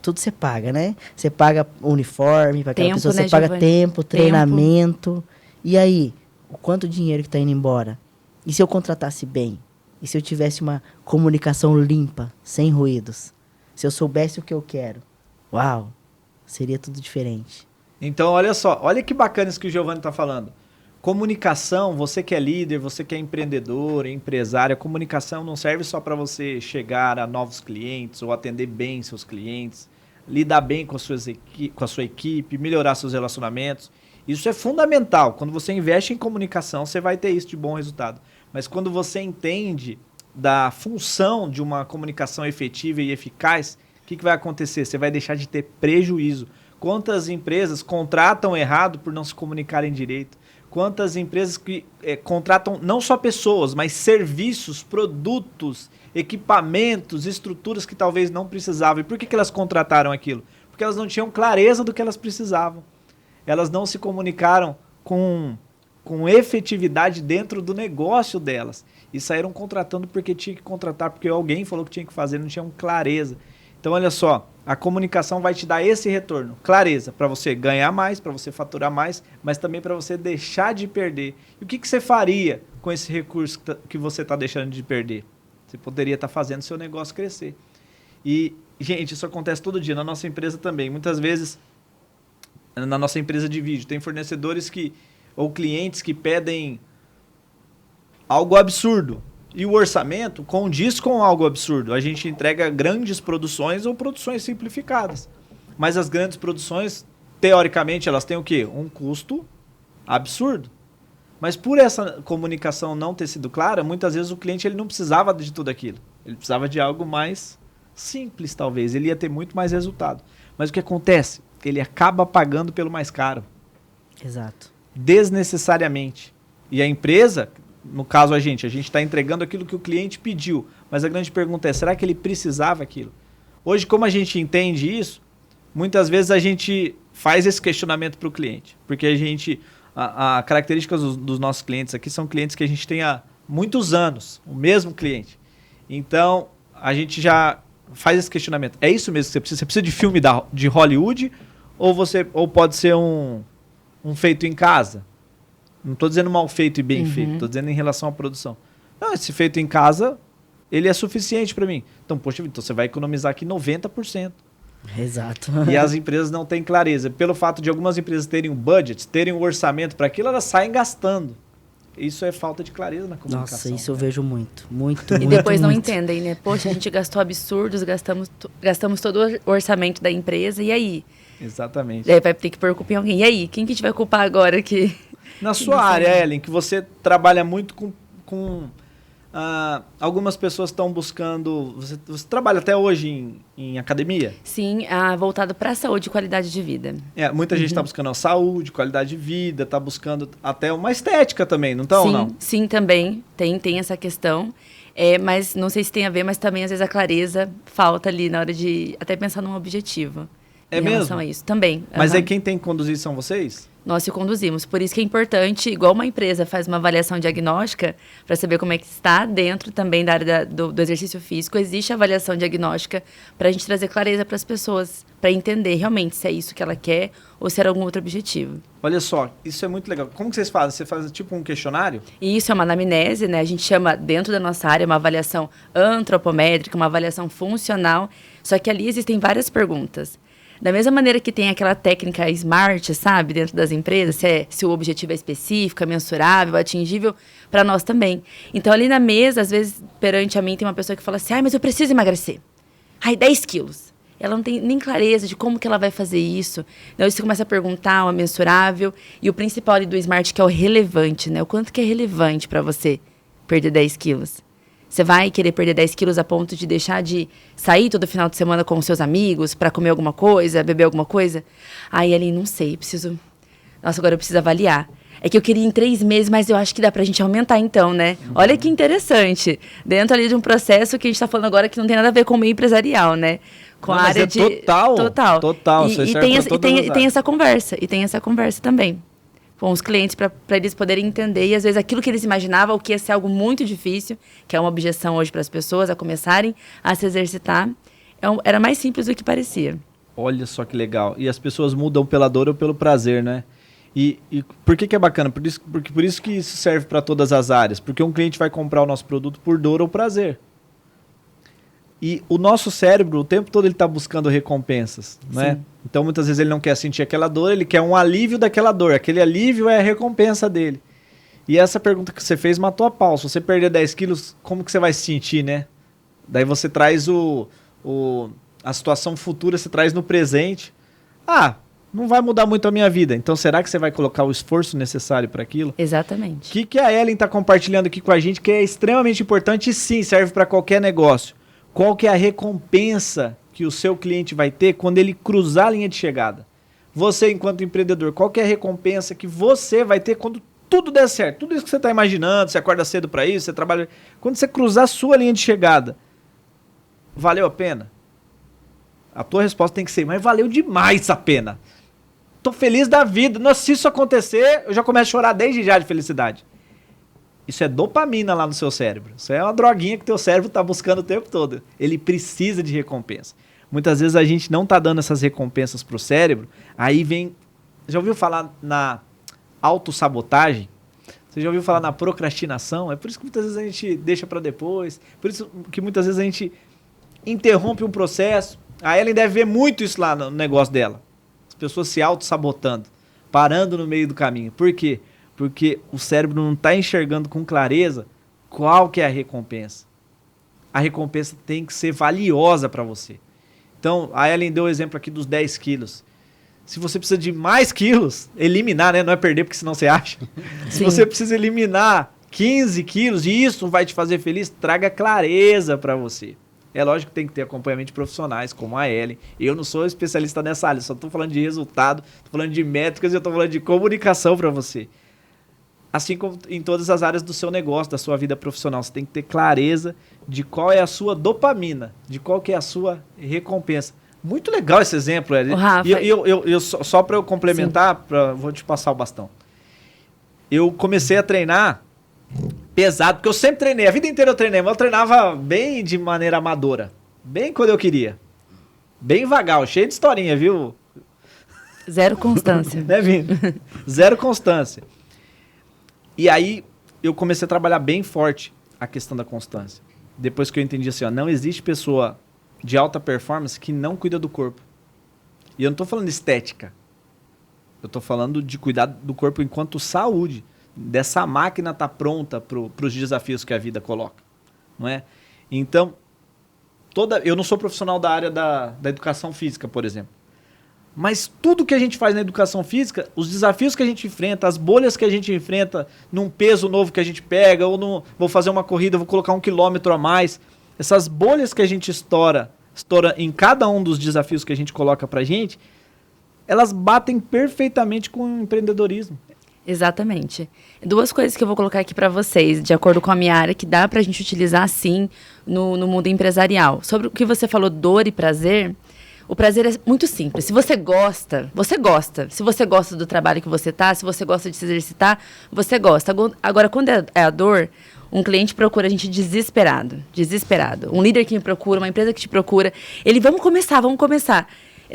tudo você paga, né? Você paga uniforme para aquela pessoa, você paga tempo, treinamento. E aí, o quanto dinheiro que está indo embora? E se eu contratasse bem? E se eu tivesse uma comunicação limpa, sem ruídos? Se eu soubesse o que eu quero? Uau, seria tudo diferente. Então, olha só, olha que bacana isso que o Giovanni está falando. Comunicação, você que é líder, você que é empreendedor, empresário, a comunicação não serve só para você chegar a novos clientes ou atender bem seus clientes, lidar bem com a sua equipe, melhorar seus relacionamentos. Isso é fundamental. Quando você investe em comunicação, você vai ter isso de bom resultado. Mas quando você entende da função de uma comunicação efetiva e eficaz, o que vai acontecer? Você vai deixar de ter prejuízo. Quantas empresas contratam errado por não se comunicarem direito? Quantas empresas que contratam não só pessoas, mas serviços, produtos, equipamentos, estruturas que talvez não precisavam. E por que elas contrataram aquilo? Porque elas não tinham clareza do que elas precisavam. Elas não se comunicaram com efetividade dentro do negócio delas. E saíram contratando porque tinha que contratar, porque alguém falou que tinha que fazer, não tinham clareza. Então, olha só, a comunicação vai te dar esse retorno, clareza, para você ganhar mais, para você faturar mais, mas também para você deixar de perder. E o que você faria com esse recurso que você está deixando de perder? Você poderia estar fazendo seu negócio crescer. E, gente, isso acontece todo dia, na nossa empresa também. Muitas vezes, na nossa empresa de vídeo, tem fornecedores ou clientes que pedem algo absurdo. E o orçamento condiz com algo absurdo. A gente entrega grandes produções ou produções simplificadas. Mas as grandes produções, teoricamente, elas têm o quê? Um custo absurdo. Mas por essa comunicação não ter sido clara, muitas vezes o cliente ele não precisava de tudo aquilo. Ele precisava de algo mais simples, talvez. Ele ia ter muito mais resultado. Mas o que acontece? Ele acaba pagando pelo mais caro. Exato. Desnecessariamente. E a empresa, no caso a gente está entregando aquilo que o cliente pediu. Mas a grande pergunta é, será que ele precisava aquilo? Hoje, como a gente entende isso, muitas vezes a gente faz esse questionamento para o cliente. Porque a gente... A característica dos nossos clientes aqui são clientes que a gente tem há muitos anos, o mesmo cliente. Então, a gente já faz esse questionamento. É isso mesmo que você precisa? Você precisa de filme de Hollywood ou pode ser um feito em casa? Não estou dizendo mal feito e bem feito, estou dizendo em relação à produção. Não, esse feito em casa, ele é suficiente para mim. Então, poxa, então você vai economizar aqui 90%. Exato. E as empresas não têm clareza. Pelo fato de algumas empresas terem um budget, terem um orçamento para aquilo, elas saem gastando. Isso é falta de clareza na comunicação. Nossa, isso eu vejo muito. Muito, E muito, depois não muito. entendem, né? Poxa, a gente gastou absurdos, gastamos todo o orçamento da empresa, e aí? Exatamente. Daí vai ter que pôr culpa em alguém. E aí? Quem que a gente vai culpar agora que... Na sua área, Ellen, que você trabalha muito com algumas pessoas estão buscando... Você trabalha até hoje em academia? Sim, voltado para a saúde e qualidade de vida. Muita gente está buscando a saúde, qualidade de vida, está buscando até uma estética também, não estão? Sim, não? sim, também. Tem essa questão. Mas não sei se tem a ver, mas também às vezes a clareza falta ali na hora de até pensar num objetivo. É em mesmo? relação a isso. Também. Mas aham. aí quem tem que conduzir são vocês? Nós se conduzimos. Por isso que é importante, igual uma empresa faz uma avaliação diagnóstica para saber como é que está dentro também da área do exercício físico, existe a avaliação diagnóstica para a gente trazer clareza para as pessoas, para entender realmente se é isso que ela quer ou se era algum outro objetivo. Olha só, isso é muito legal. Como que vocês fazem? Você faz tipo um questionário? E isso é uma anamnese, né? A gente chama, dentro da nossa área, uma avaliação antropométrica, uma avaliação funcional, só que ali existem várias perguntas. Da mesma maneira que tem aquela técnica SMART, sabe, dentro das empresas, se o objetivo é específico, é mensurável, atingível, para nós também. Então, ali na mesa, às vezes, perante a mim, tem uma pessoa que fala assim, mas eu preciso emagrecer. 10 quilos. Ela não tem nem clareza de como que ela vai fazer isso. Então, você começa a perguntar o mensurável, e o principal ali do SMART, que é o relevante, né? O quanto que é relevante para você perder 10 quilos. Você vai querer perder 10 quilos a ponto de deixar de sair todo final de semana com os seus amigos para comer alguma coisa, beber alguma coisa? Aí, Ellen, não sei, preciso... Nossa, agora eu preciso avaliar. É que eu queria em 3 meses, mas eu acho que dá pra gente aumentar então, né? Olha que interessante. Dentro ali de um processo que a gente tá falando agora que não tem nada a ver com o meio empresarial, né? Com Não, a mas área é de... total. E tem essa conversa. E tem essa conversa também com os clientes para eles poderem entender. E às vezes aquilo que eles imaginavam que ia ser algo muito difícil, que é uma objeção hoje para as pessoas a começarem a se exercitar, era mais simples do que parecia. Olha só que legal. E as pessoas mudam pela dor ou pelo prazer, né? E por que é bacana? Por isso que isso serve para todas as áreas. Porque um cliente vai comprar o nosso produto por dor ou prazer. E o nosso cérebro, o tempo todo, ele está buscando recompensas, né? Então, muitas vezes ele não quer sentir aquela dor, ele quer um alívio daquela dor. Aquele alívio é a recompensa dele. E essa pergunta que você fez matou a pau. Se você perder 10 quilos, como que você vai se sentir, né? Daí você traz a situação futura, você traz no presente. Não vai mudar muito a minha vida. Então, será que você vai colocar o esforço necessário para aquilo? Exatamente. O que a Ellen está compartilhando aqui com a gente, que é extremamente importante e sim, serve para qualquer negócio. Qual que é a recompensa que o seu cliente vai ter quando ele cruzar a linha de chegada? Você, enquanto empreendedor, qual que é a recompensa que você vai ter quando tudo der certo? Tudo isso que você está imaginando, você acorda cedo para isso, você trabalha... Quando você cruzar a sua linha de chegada, valeu a pena? A tua resposta tem que ser, mas valeu demais a pena. Tô feliz da vida. Nossa, se isso acontecer, eu já começo a chorar desde já de felicidade. Isso é dopamina lá no seu cérebro. Isso é uma droguinha que o teu cérebro está buscando o tempo todo. Ele precisa de recompensa. Muitas vezes a gente não está dando essas recompensas para o cérebro. Aí vem... Já ouviu falar na autossabotagem? Você já ouviu falar na procrastinação? É por isso que muitas vezes a gente deixa para depois. Por isso que muitas vezes a gente interrompe um processo. A Ellen deve ver muito isso lá no negócio dela. As pessoas se autossabotando, parando no meio do caminho. Por quê? Porque o cérebro não está enxergando com clareza qual que é a recompensa. A recompensa tem que ser valiosa para você. Então, a Ellen deu o exemplo aqui dos 10 quilos. Se você precisa de mais quilos, eliminar, né? Não é perder, porque senão você acha. Se você precisa eliminar 15 quilos e isso vai te fazer feliz, traga clareza para você. É lógico que tem que ter acompanhamento de profissionais, como a Ellen. Eu não sou especialista nessa área, só estou falando de resultado, estou falando de métricas e eu estou falando de comunicação para você. Assim como em todas as áreas do seu negócio, da sua vida profissional, você tem que ter clareza de qual é a sua dopamina, de qual que é a sua recompensa. Muito legal esse exemplo, Ellen. Rafa, E só para eu complementar, vou te passar o bastão. Eu comecei a treinar pesado, porque eu sempre treinei, a vida inteira eu treinei, mas eu treinava bem de maneira amadora, bem quando eu queria, bem vagal, cheio de historinha, viu? Zero constância. Né, Vini? Zero constância. E aí eu comecei a trabalhar bem forte a questão da constância. Depois que eu entendi assim, ó, não existe pessoa de alta performance que não cuida do corpo. E eu não tô falando de estética, eu tô falando de cuidar do corpo enquanto saúde. Dessa máquina tá pronta para os desafios que a vida coloca, não é? Então, eu não sou profissional da área da educação física, por exemplo, mas tudo que a gente faz na educação física, os desafios que a gente enfrenta, as bolhas que a gente enfrenta num peso novo que a gente pega, ou vou fazer uma corrida, vou colocar 1 quilômetro a mais, essas bolhas que a gente estoura em cada um dos desafios que a gente coloca pra gente, elas batem perfeitamente com o empreendedorismo. Exatamente. 2 coisas que eu vou colocar aqui para vocês, de acordo com a minha área, que dá para a gente utilizar, sim, no mundo empresarial. Sobre o que você falou, dor e prazer, o prazer é muito simples. Se você gosta, você gosta. Se você gosta do trabalho que você tá, se você gosta de se exercitar, você gosta. Agora, quando é a dor, um cliente procura a gente desesperado. Um líder que me procura, uma empresa que te procura, vamos começar.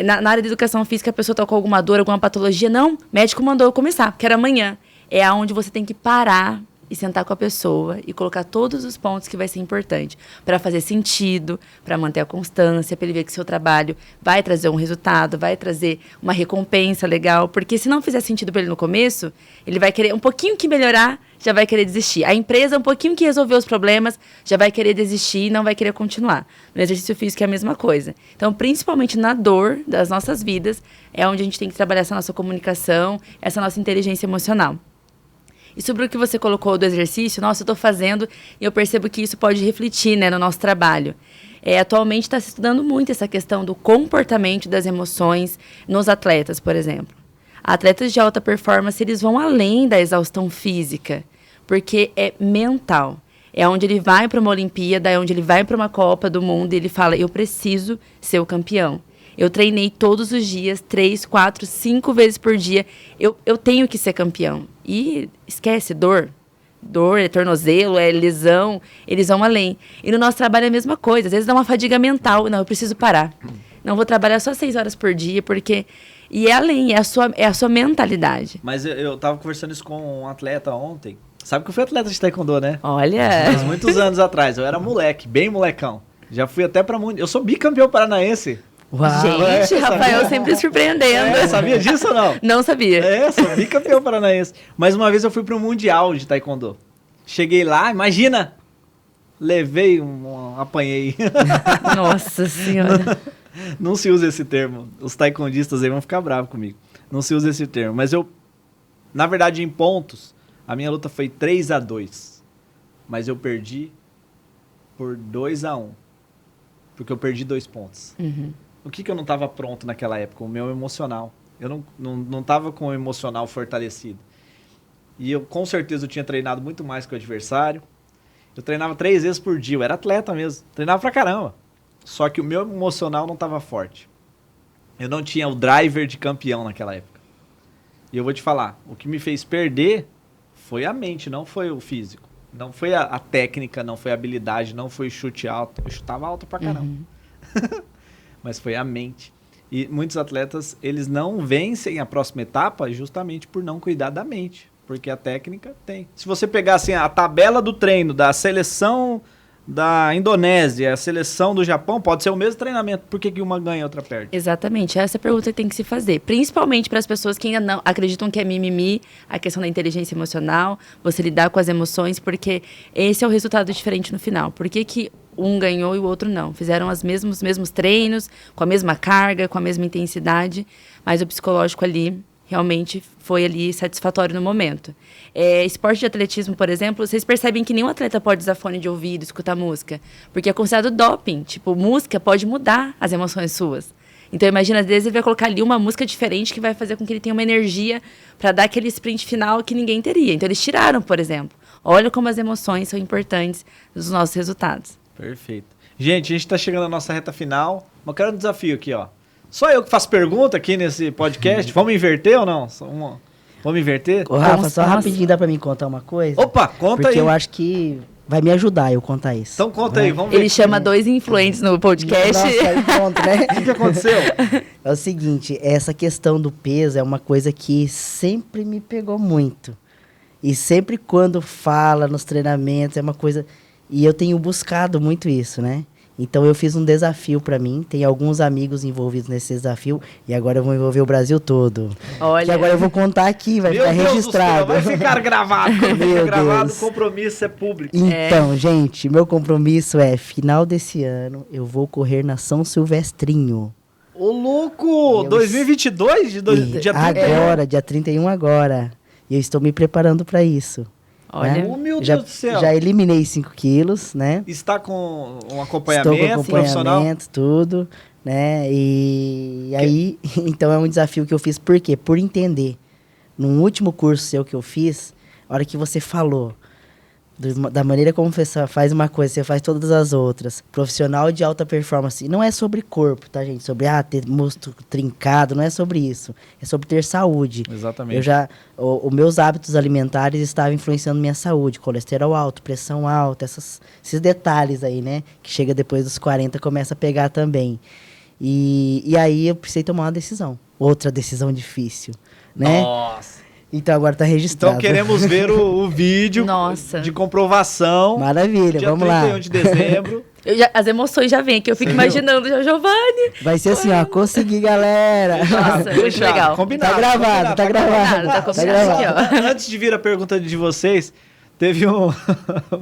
Na área de educação física, a pessoa está com alguma dor, alguma patologia. Não, o médico mandou eu começar, porque era amanhã. É aonde você tem que parar e sentar com a pessoa e colocar todos os pontos que vai ser importante para fazer sentido, para manter a constância, para ele ver que seu trabalho vai trazer um resultado, vai trazer uma recompensa legal. Porque se não fizer sentido para ele no começo, ele vai querer um pouquinho que melhorar, já vai querer desistir. A empresa, um pouquinho que resolver os problemas, já vai querer desistir e não vai querer continuar. No exercício físico é a mesma coisa. Então, principalmente na dor das nossas vidas, é onde a gente tem que trabalhar essa nossa comunicação, essa nossa inteligência emocional. E sobre o que você colocou do exercício, nossa, eu estou fazendo e eu percebo que isso pode refletir, né, no nosso trabalho. Atualmente está se estudando muito essa questão do comportamento das emoções nos atletas, por exemplo. Atletas de alta performance, eles vão além da exaustão física, porque é mental. É onde ele vai para uma Olimpíada, é onde ele vai para uma Copa do Mundo e ele fala, eu preciso ser o campeão. Eu treinei todos os dias, 3, 4, 5 vezes por dia. Eu tenho que ser campeão. E esquece, dor, é tornozelo, é lesão, eles vão além. E no nosso trabalho é a mesma coisa. Às vezes dá uma fadiga mental. Não, eu preciso parar. Não, vou trabalhar só 6 horas por dia, porque... E é além, é a sua mentalidade. Mas eu tava conversando isso com um atleta ontem. Sabe que eu fui atleta de taekwondo, né? Olha... Faz muitos anos atrás. Eu era moleque, bem molecão. Já fui até pra... Eu sou bicampeão paranaense. Uau. Gente, Rafael sempre surpreendendo. Sabia disso ou não? Não sabia. Sou bicampeão paranaense. Mas uma vez eu fui pro Mundial de Taekwondo. Cheguei lá, imagina, levei apanhei. Nossa Senhora. Não se usa esse termo. Os taekwondistas aí vão ficar bravos comigo. Não se usa esse termo. Mas na verdade, em pontos, a minha luta foi 3-2. Mas eu perdi por 2-1. Porque eu perdi 2 pontos. Uhum. O que eu não estava pronto naquela época? O meu emocional. Eu não estava com o emocional fortalecido. E eu, com certeza, eu tinha treinado muito mais que o adversário. Eu treinava 3 vezes por dia. Eu era atleta mesmo. Treinava pra caramba. Só que o meu emocional não estava forte. Eu não tinha o driver de campeão naquela época. E eu vou te falar, o que me fez perder foi a mente, não foi o físico. Não foi a técnica, não foi a habilidade, não foi o chute alto. Eu chutava alto pra caramba. Uhum. Mas foi a mente. E muitos atletas, eles não vencem a próxima etapa justamente por não cuidar da mente. Porque a técnica tem. Se você pegar assim, a tabela do treino da seleção da Indonésia, a seleção do Japão, pode ser o mesmo treinamento. Por que uma ganha e a outra perde? Exatamente. Essa é a pergunta que tem que se fazer. Principalmente para as pessoas que ainda não acreditam que é mimimi, a questão da inteligência emocional, você lidar com as emoções, porque esse é o resultado diferente no final. Por que um ganhou e o outro não. Fizeram os mesmos treinos, com a mesma carga, com a mesma intensidade, mas o psicológico ali realmente foi ali satisfatório no momento. Esporte de atletismo, por exemplo, vocês percebem que nenhum atleta pode usar fone de ouvido, escutar música, porque é considerado doping. Tipo, música pode mudar as emoções suas. Então, imagina, às vezes ele vai colocar ali uma música diferente que vai fazer com que ele tenha uma energia para dar aquele sprint final que ninguém teria. Então, eles tiraram, por exemplo. Olha como as emoções são importantes nos nossos resultados. Perfeito. Gente, a gente está chegando à nossa reta final. Mas eu quero um desafio aqui, ó. Só eu que faço pergunta aqui nesse podcast. Vamos inverter ou não? Vamos inverter? Ô, Rafa, só rapidinho dá pra mim contar uma coisa? Opa, conta porque aí. Porque eu acho que vai me ajudar eu contar isso. Então conta aí, vamos ver. Ele chama 2 influentes no podcast. Nossa, aí pronto, né? O que aconteceu? É o seguinte, essa questão do peso é uma coisa que sempre me pegou muito. E sempre quando fala nos treinamentos é uma coisa... E eu tenho buscado muito isso, né? Então eu fiz um desafio pra mim, tem alguns amigos envolvidos nesse desafio e agora eu vou envolver o Brasil todo. Olha. Que agora eu vou contar aqui, vai ficar registrado. Vai ficar gravado. Meu gravado, Deus. o compromisso é público. Então, gente, meu compromisso é final desse ano eu vou correr na São Silvestrinho. Ô, louco! 2022? Dia 31? Agora, dia 31 agora. E eu estou me preparando pra isso. Olha, né? Oh, meu já, Deus do céu. Já eliminei 5 quilos, né? Está com um acompanhamento, Estou com profissional? acompanhamento, tudo, né? E aí, então é um desafio que eu fiz, por quê? Por entender. Num último curso seu que eu fiz, a hora que você falou da maneira como você faz uma coisa, você faz todas as outras. Profissional de alta performance. Não é sobre corpo, tá, gente? Sobre ter músculo trincado, não é sobre isso. É sobre ter saúde. Exatamente. Os meus hábitos alimentares estavam influenciando minha saúde. Colesterol alto, pressão alta, esses detalhes aí, né? Que chega depois dos 40, começa a pegar também. E aí eu precisei tomar uma decisão. Outra decisão difícil, né? Nossa! Então agora tá registrado. Então queremos ver o vídeo Nossa. de comprovação. Maravilha, dia vamos lá. 31 de dezembro. As emoções já vêm aqui, eu fico imaginando já, Giovanni. Vai ser assim, ó, consegui, galera. Nossa, muito legal. Combinado. Tá gravado, tá gravado. Tá combinado aqui, ó. Antes de vir a pergunta de vocês, teve um...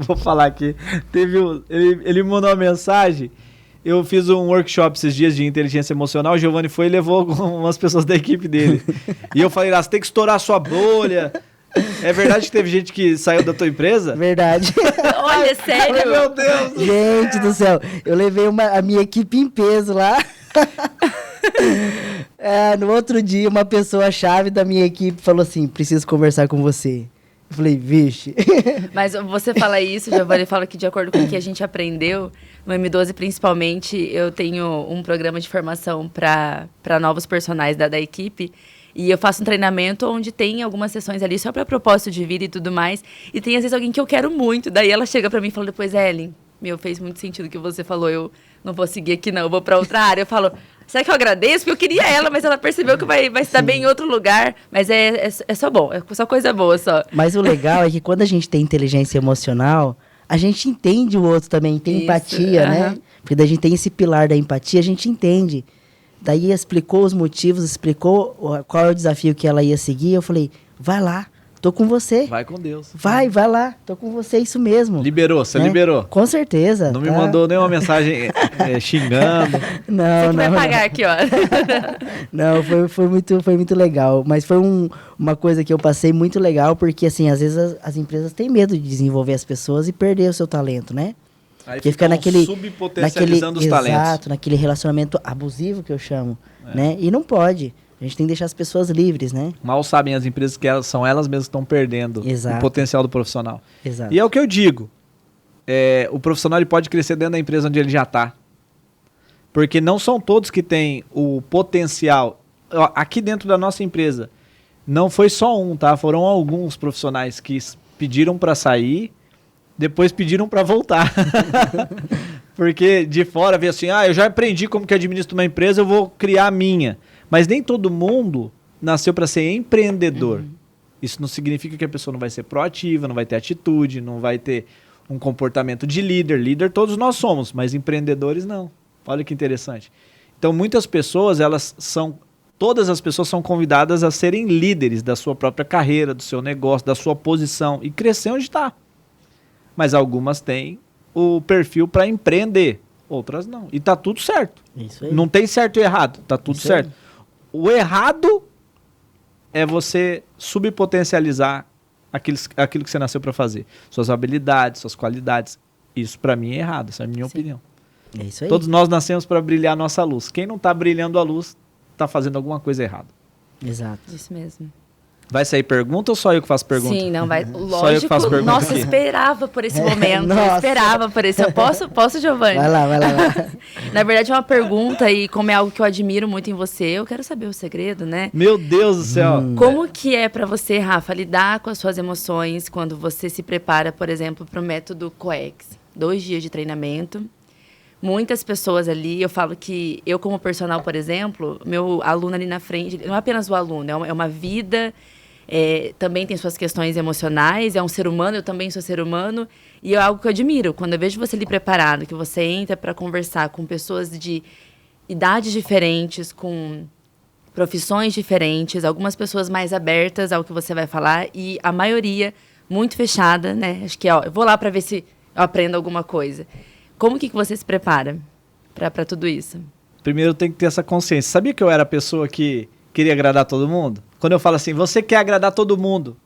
Vou falar aqui. Ele me mandou uma mensagem. Eu fiz um workshop esses dias de inteligência emocional. O Giovanni foi e levou umas pessoas da equipe dele. E eu falei, você tem que estourar a sua bolha. É verdade que teve gente que saiu da tua empresa? Verdade. Olha, sério. Meu Deus do Gente do céu, eu levei a minha equipe em peso lá. No outro dia, uma pessoa-chave da minha equipe falou assim, preciso conversar com você. Eu falei, vixe. Mas você fala isso, Giovanni, fala que de acordo com o que a gente aprendeu, no M12 principalmente, eu tenho um programa de formação para novos personagens da equipe. E eu faço um treinamento onde tem algumas sessões ali só para propósito de vida e tudo mais. E tem às vezes alguém que eu quero muito. Daí ela chega para mim e fala depois, Ellen, fez muito sentido o que você falou, eu não vou seguir aqui não, eu vou para outra área. Eu falo, será que eu agradeço? Porque eu queria ela, mas ela percebeu que vai estar bem em outro lugar. Mas é só bom, é só coisa boa só. Mas o legal é que quando a gente tem inteligência emocional, a gente entende o outro também, tem empatia, né? Porque daí a gente tem esse pilar da empatia, a gente entende. Daí explicou os motivos, explicou qual é o desafio que ela ia seguir. Eu falei, vai lá, tô com você. Vai com Deus. Vai lá, tô com você, isso mesmo. Liberou, você liberou. Com certeza. Não me mandou nenhuma mensagem xingando. Não, você que vai pagar aqui, ó. Não, foi muito legal. Mas foi uma coisa que eu passei muito legal, porque assim, às vezes as empresas têm medo de desenvolver as pessoas e perder o seu talento, né? Aí Porque fica naquele subpotencializando os talentos. Exato, naquele relacionamento abusivo que eu chamo, né? E não pode. A gente tem que deixar as pessoas livres, né? Mal sabem as empresas que são elas mesmas que estão perdendo o potencial do profissional. Exato. E é o que eu digo. O profissional ele pode crescer dentro da empresa onde ele já está. Porque não são todos que têm o potencial. Aqui dentro da nossa empresa, não foi só um, tá? Foram alguns profissionais que pediram para sair, depois pediram para voltar. Porque de fora vê assim, eu já aprendi como que administro uma empresa, eu vou criar a minha. Mas nem todo mundo nasceu para ser empreendedor. Isso não significa que a pessoa não vai ser proativa, não vai ter atitude, não vai ter um comportamento de líder. Líder todos nós somos, mas empreendedores não. Olha que interessante. Então muitas pessoas, todas as pessoas são convidadas a serem líderes da sua própria carreira, do seu negócio, da sua posição e crescer onde está. Mas algumas têm o perfil para empreender, outras não. E tá tudo certo. Isso aí. Não tem certo e errado, tá tudo Isso certo. aí. O errado é você subpotencializar aquilo que você nasceu para fazer. Suas habilidades, suas qualidades. Isso para mim é errado, essa é a minha opinião. É isso aí. Todos nós nascemos para brilhar a nossa luz. Quem não está brilhando a luz, está fazendo alguma coisa errada. Exato. Isso mesmo. Vai sair pergunta ou só eu que faço pergunta? Sim, não vai. Só eu que faço Lógico. pergunta Nossa, aqui. esperava por esse momento. Nossa. Esperava por esse. Eu posso, Giovanni? Vai lá. Na verdade, é uma pergunta e como é algo que eu admiro muito em você, eu quero saber o segredo, né? Meu Deus do céu. Como que é pra você, Rafa, lidar com as suas emoções quando você se prepara, por exemplo, para o método COEX? 2 dias de treinamento. Muitas pessoas ali, eu falo que eu como personal, por exemplo, meu aluno ali na frente, não é apenas o aluno, é uma vida, também tem suas questões emocionais, é um ser humano, eu também sou ser humano, e é algo que eu admiro. Quando eu vejo você ali preparado, que você entra para conversar com pessoas de idades diferentes, com profissões diferentes, algumas pessoas mais abertas ao que você vai falar, e a maioria muito fechada, né? Acho que, eu vou lá para ver se eu aprendo alguma coisa. Como que você se prepara para tudo isso? Primeiro eu tenho que ter essa consciência. Sabia que eu era a pessoa que queria agradar todo mundo? Quando eu falo assim, você quer agradar todo mundo.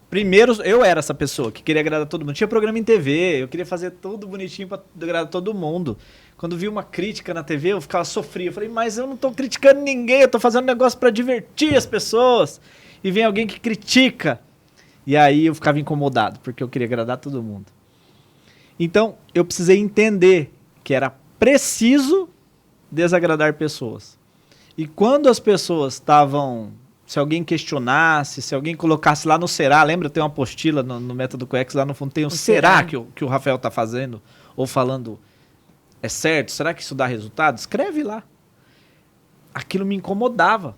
Primeiro, eu era essa pessoa que queria agradar todo mundo. Tinha programa em TV, eu queria fazer tudo bonitinho para agradar todo mundo. Quando vi uma crítica na TV, eu ficava sofria. Eu falei, mas eu não tô criticando ninguém, eu tô fazendo negócio para divertir as pessoas. E vem alguém que critica. E aí eu ficava incomodado, porque eu queria agradar todo mundo. Então, eu precisei entender que era preciso desagradar pessoas. E quando as pessoas estavam... Se alguém questionasse, se alguém colocasse lá no será, lembra? Tem uma apostila no método COEX, lá no fundo tem o será que o Rafael está fazendo, ou falando, é certo? Será que isso dá resultado? Escreve lá. Aquilo me incomodava.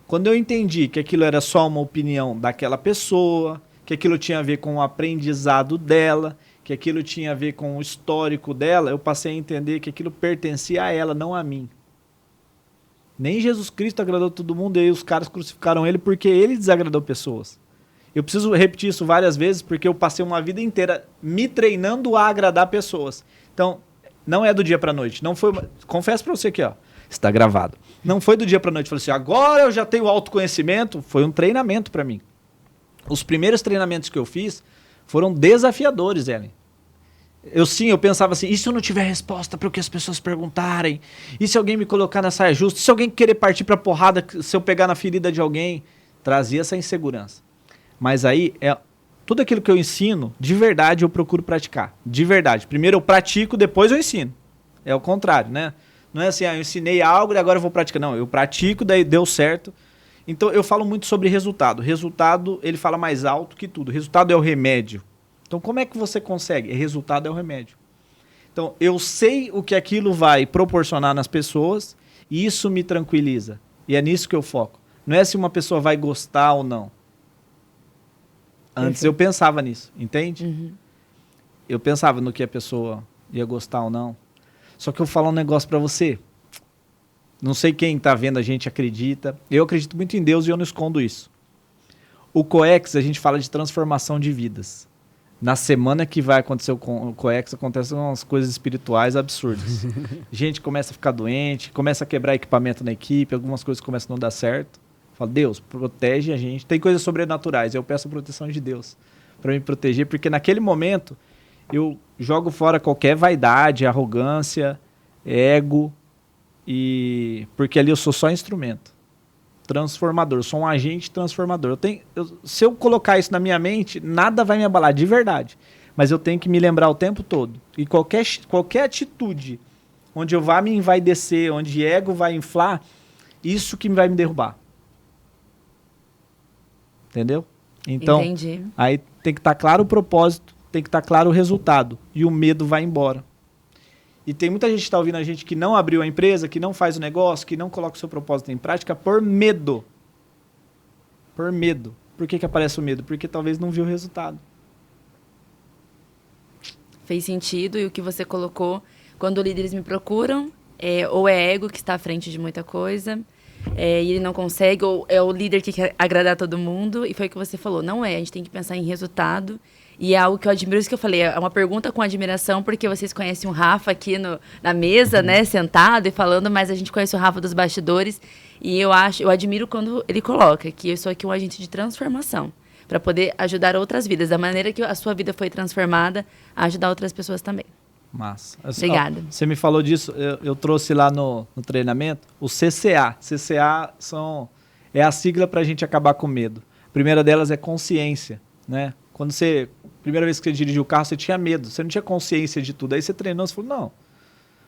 Quando eu entendi que aquilo era só uma opinião daquela pessoa, que aquilo tinha a ver com o aprendizado dela, que aquilo tinha a ver com o histórico dela, eu passei a entender que aquilo pertencia a ela, não a mim. Nem Jesus Cristo agradou todo mundo, e aí os caras crucificaram ele porque ele desagradou pessoas. Eu preciso repetir isso várias vezes porque eu passei uma vida inteira me treinando a agradar pessoas. Então, não é do dia pra noite. Não foi confesso pra você aqui, ó. Está gravado. Não foi do dia pra noite. Falei assim, agora eu já tenho autoconhecimento. Foi um treinamento pra mim. Os primeiros treinamentos que eu fiz foram desafiadores, Ellen. Eu pensava assim, e se eu não tiver resposta para o que as pessoas perguntarem? E se alguém me colocar na saia justa? Se alguém querer partir para porrada, se eu pegar na ferida de alguém? Trazia essa insegurança. Mas aí, tudo aquilo que eu ensino, de verdade eu procuro praticar. De verdade. Primeiro eu pratico, depois eu ensino. É o contrário, né? Não é assim, eu ensinei algo e agora eu vou praticar. Não, eu pratico, daí deu certo. Então eu falo muito sobre resultado. Resultado, ele fala mais alto que tudo. Resultado é o remédio. Então, como é que você consegue? Resultado é o remédio. Então, eu sei o que aquilo vai proporcionar nas pessoas e isso me tranquiliza. E é nisso que eu foco. Não é se uma pessoa vai gostar ou não. Antes eu pensava nisso, entende? Uhum. Eu pensava no que a pessoa ia gostar ou não. Só que eu falo um negócio pra você. Não sei quem tá vendo a gente acredita. Eu acredito muito em Deus e eu não escondo isso. O COEX, a gente fala de transformação de vidas. Na semana que vai acontecer o COEX, acontecem umas coisas espirituais absurdas. Gente começa a ficar doente, começa a quebrar equipamento na equipe, algumas coisas começam a não dar certo. Fala, Deus, protege a gente. Tem coisas sobrenaturais, eu peço a proteção de Deus para me proteger, porque naquele momento eu jogo fora qualquer vaidade, arrogância, ego, porque ali eu sou só instrumento. Transformador, sou um agente transformador. Se eu colocar isso na minha mente, nada vai me abalar, de verdade. Mas eu tenho que me lembrar o tempo todo. E qualquer atitude onde eu vá me envaidecer, onde ego vai inflar, isso que vai me derrubar. Entendeu? Então, entendi. Aí tem que estar claro o propósito, tem que estar claro o resultado. E o medo vai embora. E tem muita gente que está ouvindo a gente que não abriu a empresa, que não faz o negócio, que não coloca o seu propósito em prática por medo. Por medo. Por que aparece o medo? Porque talvez não viu o resultado. Fez sentido. E o que você colocou, quando líderes me procuram, ou é ego que está à frente de muita coisa, e ele não consegue, ou é o líder que quer agradar todo mundo, e foi o que você falou, não é, a gente tem que pensar em resultado, e é algo que eu admiro, isso que eu falei, é uma pergunta com admiração, porque vocês conhecem o Rafa aqui na mesa, né, sentado e falando, mas a gente conhece o Rafa dos bastidores, e eu admiro quando ele coloca que eu sou aqui um agente de transformação, para poder ajudar outras vidas, da maneira que a sua vida foi transformada, a ajudar outras pessoas também. Massa. Obrigada. Você me falou disso, eu trouxe lá no treinamento o CCA. CCA é a sigla para a gente acabar com medo. A primeira delas é consciência, né? Quando primeira vez que você dirigiu o carro, você tinha medo, você não tinha consciência de tudo. Aí você treinou, você falou, não.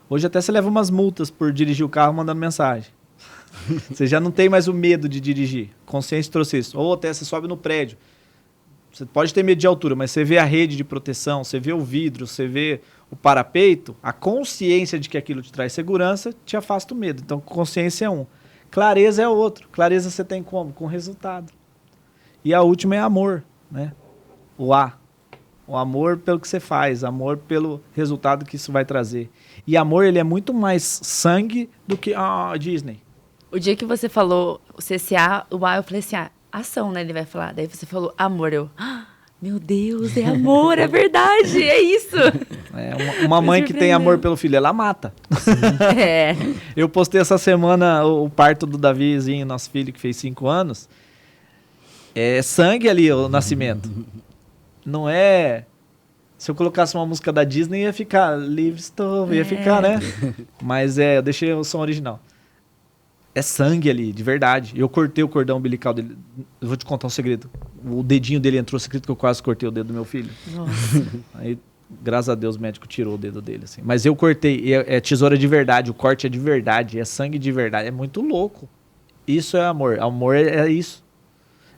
Hoje até você leva umas multas por dirigir o carro mandando mensagem. Você já não tem mais o medo de dirigir. Consciência trouxe isso. Ou até você sobe no prédio. Você pode ter medo de altura, mas você vê a rede de proteção, você vê o vidro, você vê o parapeito, a consciência de que aquilo te traz segurança te afasta o medo. Então, consciência é um. Clareza é outro. Clareza você tem como? Com resultado. E a última é amor, né? O A. O amor pelo que você faz, amor pelo resultado que isso vai trazer. E amor, ele é muito mais sangue do que Disney. O dia que você falou o CCA, o A, eu falei assim, ação, né? Ele vai falar. Daí você falou amor, meu Deus, é amor, é verdade, é isso. Uma mãe que tem amor pelo filho, ela mata. É. Eu postei essa semana o parto do Davizinho, nosso filho, que fez 5 anos. É sangue ali o nascimento. Não é... Se eu colocasse uma música da Disney, ia ficar Livingstone, ia ficar, né? Mas eu deixei o som original. É sangue ali, de verdade. Eu cortei o cordão umbilical dele. Eu vou te contar um segredo. O dedinho dele entrou, secreto que eu quase cortei o dedo do meu filho. Nossa. Aí, graças a Deus, o médico tirou o dedo dele, assim. Mas eu cortei. É tesoura de verdade, o corte é de verdade, é sangue de verdade. É muito louco. Isso é amor. Amor é isso.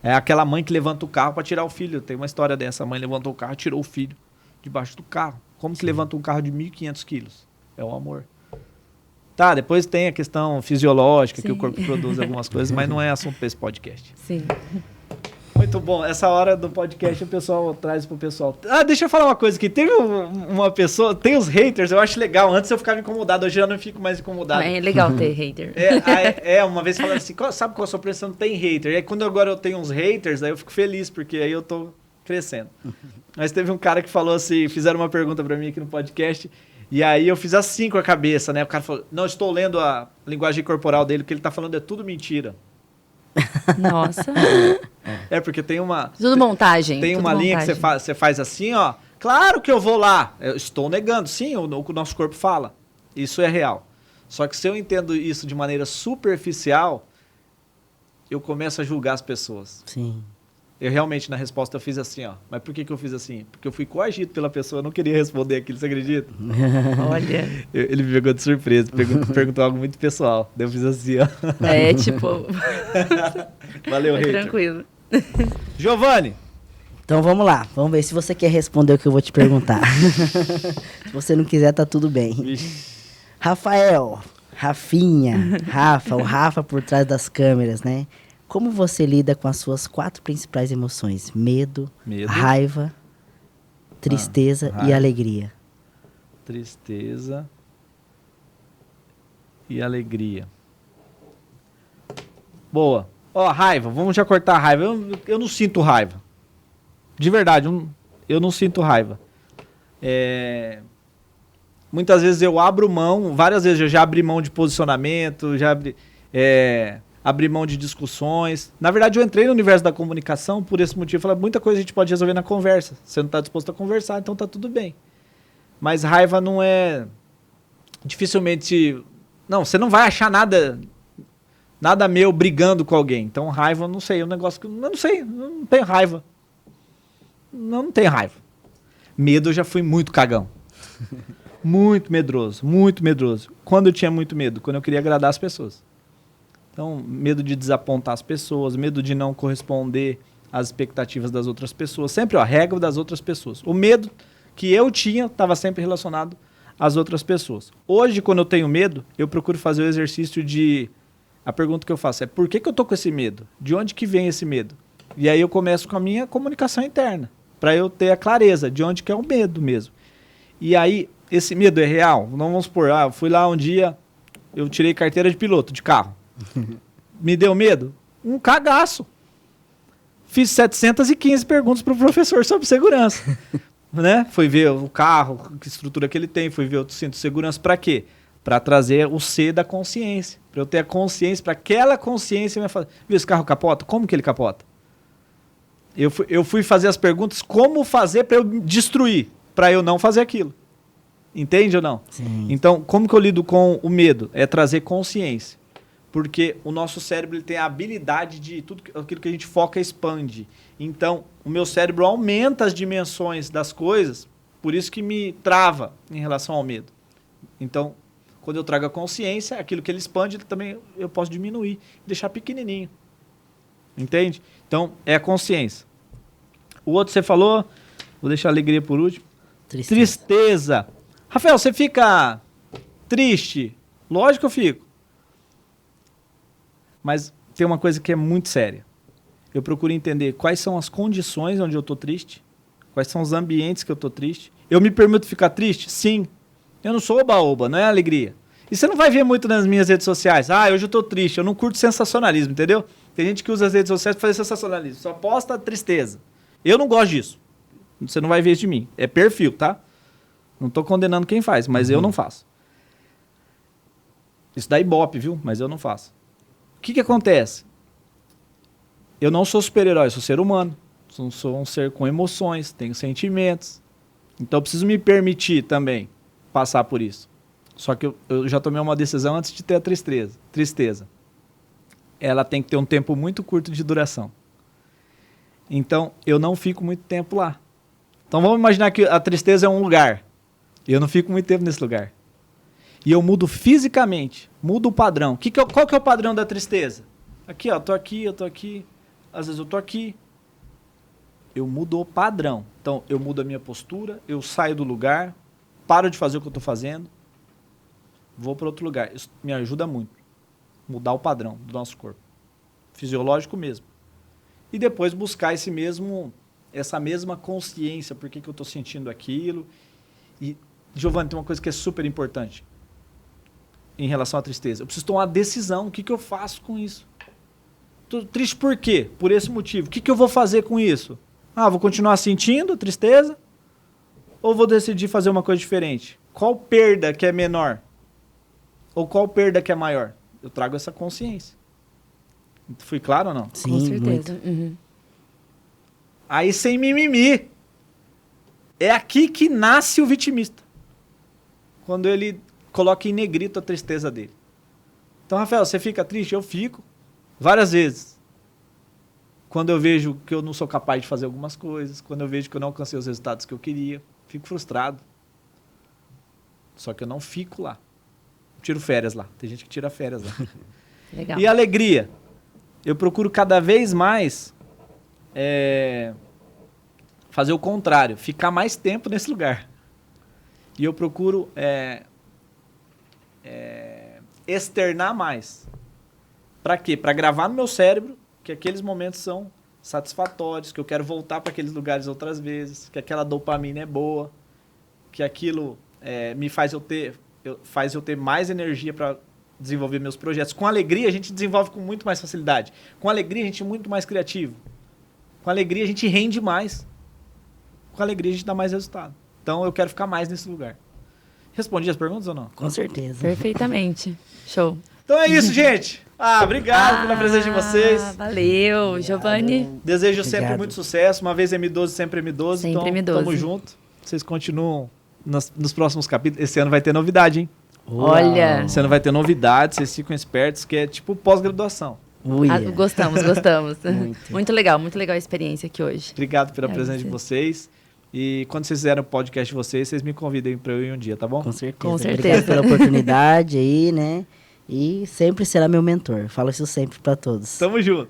É aquela mãe que levanta o carro para tirar o filho. Tem uma história dessa. A mãe levantou o carro e tirou o filho debaixo do carro. Como que levanta um carro de 1.500 quilos? É o amor. Tá, depois tem a questão fisiológica, que o corpo produz algumas coisas, mas não é assunto para esse podcast. Sim. Muito bom. Essa hora do podcast o pessoal traz pro pessoal. Deixa eu falar uma coisa aqui. Teve uma pessoa... Tem os haters, eu acho legal. Antes eu ficava incomodado, hoje eu não fico mais incomodado. É legal ter hater. Uma vez falaram assim, sabe qual a sua pressão? Não tem hater. E aí quando agora eu tenho uns haters, aí eu fico feliz, porque aí eu tô crescendo. Mas teve um cara que falou assim, fizeram uma pergunta pra mim aqui no podcast... E aí eu fiz assim com a cabeça, né? O cara falou, não, estou lendo a linguagem corporal dele, o que ele tá falando é tudo mentira. Nossa. Porque tem uma... Tudo montagem. Tem uma linha que você faz assim, ó. Claro que eu vou lá. Eu estou negando. Sim, o nosso corpo fala. Isso é real. Só que se eu entendo isso de maneira superficial, eu começo a julgar as pessoas. Sim. Eu realmente, na resposta, eu fiz assim, ó. Mas por que eu fiz assim? Porque eu fui coagido pela pessoa, eu não queria responder aquilo, você acredita? Olha. Ele me pegou de surpresa, perguntou algo muito pessoal. Daí eu fiz assim, ó. Tipo... Valeu, hater. Tranquilo. Giovanni. Então vamos lá, vamos ver se você quer responder o que eu vou te perguntar. Se você não quiser, tá tudo bem. Rafael, Rafinha, Rafa, o Rafa por trás das câmeras, né? Como você lida com as suas 4 principais emoções? Medo. Raiva, tristeza e alegria. Tristeza e alegria. Boa. Raiva. Vamos já cortar a raiva. Eu não sinto raiva. De verdade, eu não sinto raiva. Muitas vezes eu abro mão, várias vezes eu já abri mão de posicionamento, abrir mão de discussões. Na verdade, eu entrei no universo da comunicação por esse motivo. Falei, muita coisa a gente pode resolver na conversa. Você não está disposto a conversar, então tá tudo bem. Mas raiva não é... Dificilmente... Não, você não vai achar nada meu brigando com alguém. Então, raiva, não sei. É um negócio que... Eu não sei, eu não tenho raiva. Não tenho raiva. Medo, eu já fui muito cagão. Muito medroso, muito medroso. Quando eu tinha muito medo? Quando eu queria agradar as pessoas. Então, medo de desapontar as pessoas, medo de não corresponder às expectativas das outras pessoas. Sempre, a régua das outras pessoas. O medo que eu tinha estava sempre relacionado às outras pessoas. Hoje, quando eu tenho medo, eu procuro fazer o exercício de... A pergunta que eu faço é, por que eu tô com esse medo? De onde que vem esse medo? E aí eu começo com a minha comunicação interna, para eu ter a clareza de onde que é o medo mesmo. E aí, esse medo é real? Não vamos supor, eu fui lá um dia, eu tirei carteira de piloto de carro. Me deu medo? Um cagaço. Fiz 715 perguntas pro professor sobre segurança. Né? Fui ver o carro, que estrutura que ele tem, fui ver o cinto de segurança. Para quê? Para trazer o C da consciência. Para eu ter a consciência, para aquela consciência me fazer. Viu esse carro capota? Como que ele capota? Eu fui fazer as perguntas, como fazer para eu destruir, para eu não fazer aquilo. Entende ou não? Sim. Então, como que eu lido com o medo? É trazer consciência. Porque o nosso cérebro ele tem a habilidade de tudo aquilo que a gente foca expande. Então, o meu cérebro aumenta as dimensões das coisas, por isso que me trava em relação ao medo. Então, quando eu trago a consciência, aquilo que ele expande, ele também eu posso diminuir, deixar pequenininho. Entende? Então, é a consciência. O outro você falou, vou deixar a alegria por último. Tristeza. Rafael, você fica triste? Lógico que eu fico. Mas tem uma coisa que é muito séria. Eu procuro entender quais são as condições onde eu estou triste, quais são os ambientes que eu estou triste. Eu me permito ficar triste? Sim. Eu não sou oba-oba, não é alegria. E você não vai ver muito nas minhas redes sociais. Hoje eu estou triste, eu não curto sensacionalismo, entendeu? Tem gente que usa as redes sociais para fazer sensacionalismo, só posta tristeza. Eu não gosto disso. Você não vai ver isso de mim. É perfil, tá? Não estou condenando quem faz, mas eu não faço. Isso dá ibope, viu? Mas eu não faço. O que acontece? Eu não sou super-herói, sou ser humano. Sou um ser com emoções, tenho sentimentos. Então eu preciso me permitir também passar por isso. Só que eu já tomei uma decisão antes de ter a tristeza. Ela tem que ter um tempo muito curto de duração. Então eu não fico muito tempo lá. Então vamos imaginar que a tristeza é um lugar. E eu não fico muito tempo nesse lugar. E eu mudo fisicamente, mudo o padrão. Qual que é o padrão da tristeza? Aqui, ó, eu tô aqui. Às vezes eu tô aqui. Eu mudo o padrão. Então, eu mudo a minha postura, eu saio do lugar, paro de fazer o que eu tô fazendo, vou para outro lugar. Isso me ajuda muito. Mudar o padrão do nosso corpo. Fisiológico mesmo. E depois buscar essa mesma consciência, por que eu tô sentindo aquilo. E, Giovanni, tem uma coisa que é super importante em relação à tristeza. Eu preciso tomar uma decisão. O que eu faço com isso? Tô triste por quê? Por esse motivo. O que eu vou fazer com isso? Vou continuar sentindo tristeza? Ou vou decidir fazer uma coisa diferente? Qual perda que é menor? Ou qual perda que é maior? Eu trago essa consciência. Fui claro ou não? Sim, com certeza. Uhum. Aí sem mimimi. É aqui que nasce o vitimista. Quando ele coloca em negrito a tristeza dele. Então, Rafael, você fica triste? Eu fico. Várias vezes. Quando eu vejo que eu não sou capaz de fazer algumas coisas, quando eu vejo que eu não alcancei os resultados que eu queria, fico frustrado. Só que eu não fico lá. Tiro férias lá. Tem gente que tira férias lá. Legal. E a alegria? Eu procuro cada vez mais fazer o contrário, ficar mais tempo nesse lugar. E eu procuro externar mais. Para quê? Para gravar no meu cérebro que aqueles momentos são satisfatórios, que eu quero voltar para aqueles lugares outras vezes, que aquela dopamina é boa, que aquilo me faz eu ter mais energia para desenvolver meus projetos. Com alegria a gente desenvolve com muito mais facilidade. Com alegria a gente é muito mais criativo. Com alegria a gente rende mais. Com alegria a gente dá mais resultado. Então eu quero ficar mais nesse lugar. Respondi as perguntas ou não? Com certeza. Perfeitamente. Show. Então é isso, gente. Obrigado pela presença de vocês. Valeu, Giovanni. Desejo sempre muito sucesso. Uma vez M12, sempre M12. Sempre então, M12. Tamo junto. Vocês continuam nos próximos capítulos. Esse ano vai ter novidade, hein? Olha. Esse ano vai ter novidade. Vocês ficam espertos, que é tipo pós-graduação. Gostamos. Muito legal a experiência aqui hoje. Obrigado pela presença de vocês. E quando vocês fizerem o podcast de vocês me convidem para eu ir um dia, tá bom? Com certeza. Com certeza. Obrigado pela oportunidade aí, né? E sempre será meu mentor. Falo isso sempre para todos. Tamo junto.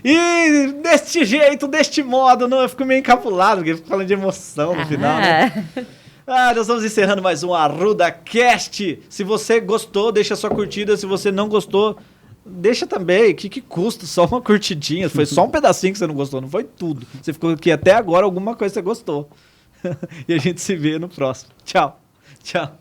E deste jeito, deste modo, eu fico meio encapulado, porque eu fico falando de emoção no final, né? Nós vamos encerrando mais um ArrudaCast. Se você gostou, deixa sua curtida. Se você não gostou, deixa também. Que custa? Só uma curtidinha. Foi só um pedacinho que você não gostou, não foi tudo. Você ficou aqui até agora, alguma coisa você gostou. E a gente se vê no próximo. Tchau. Tchau.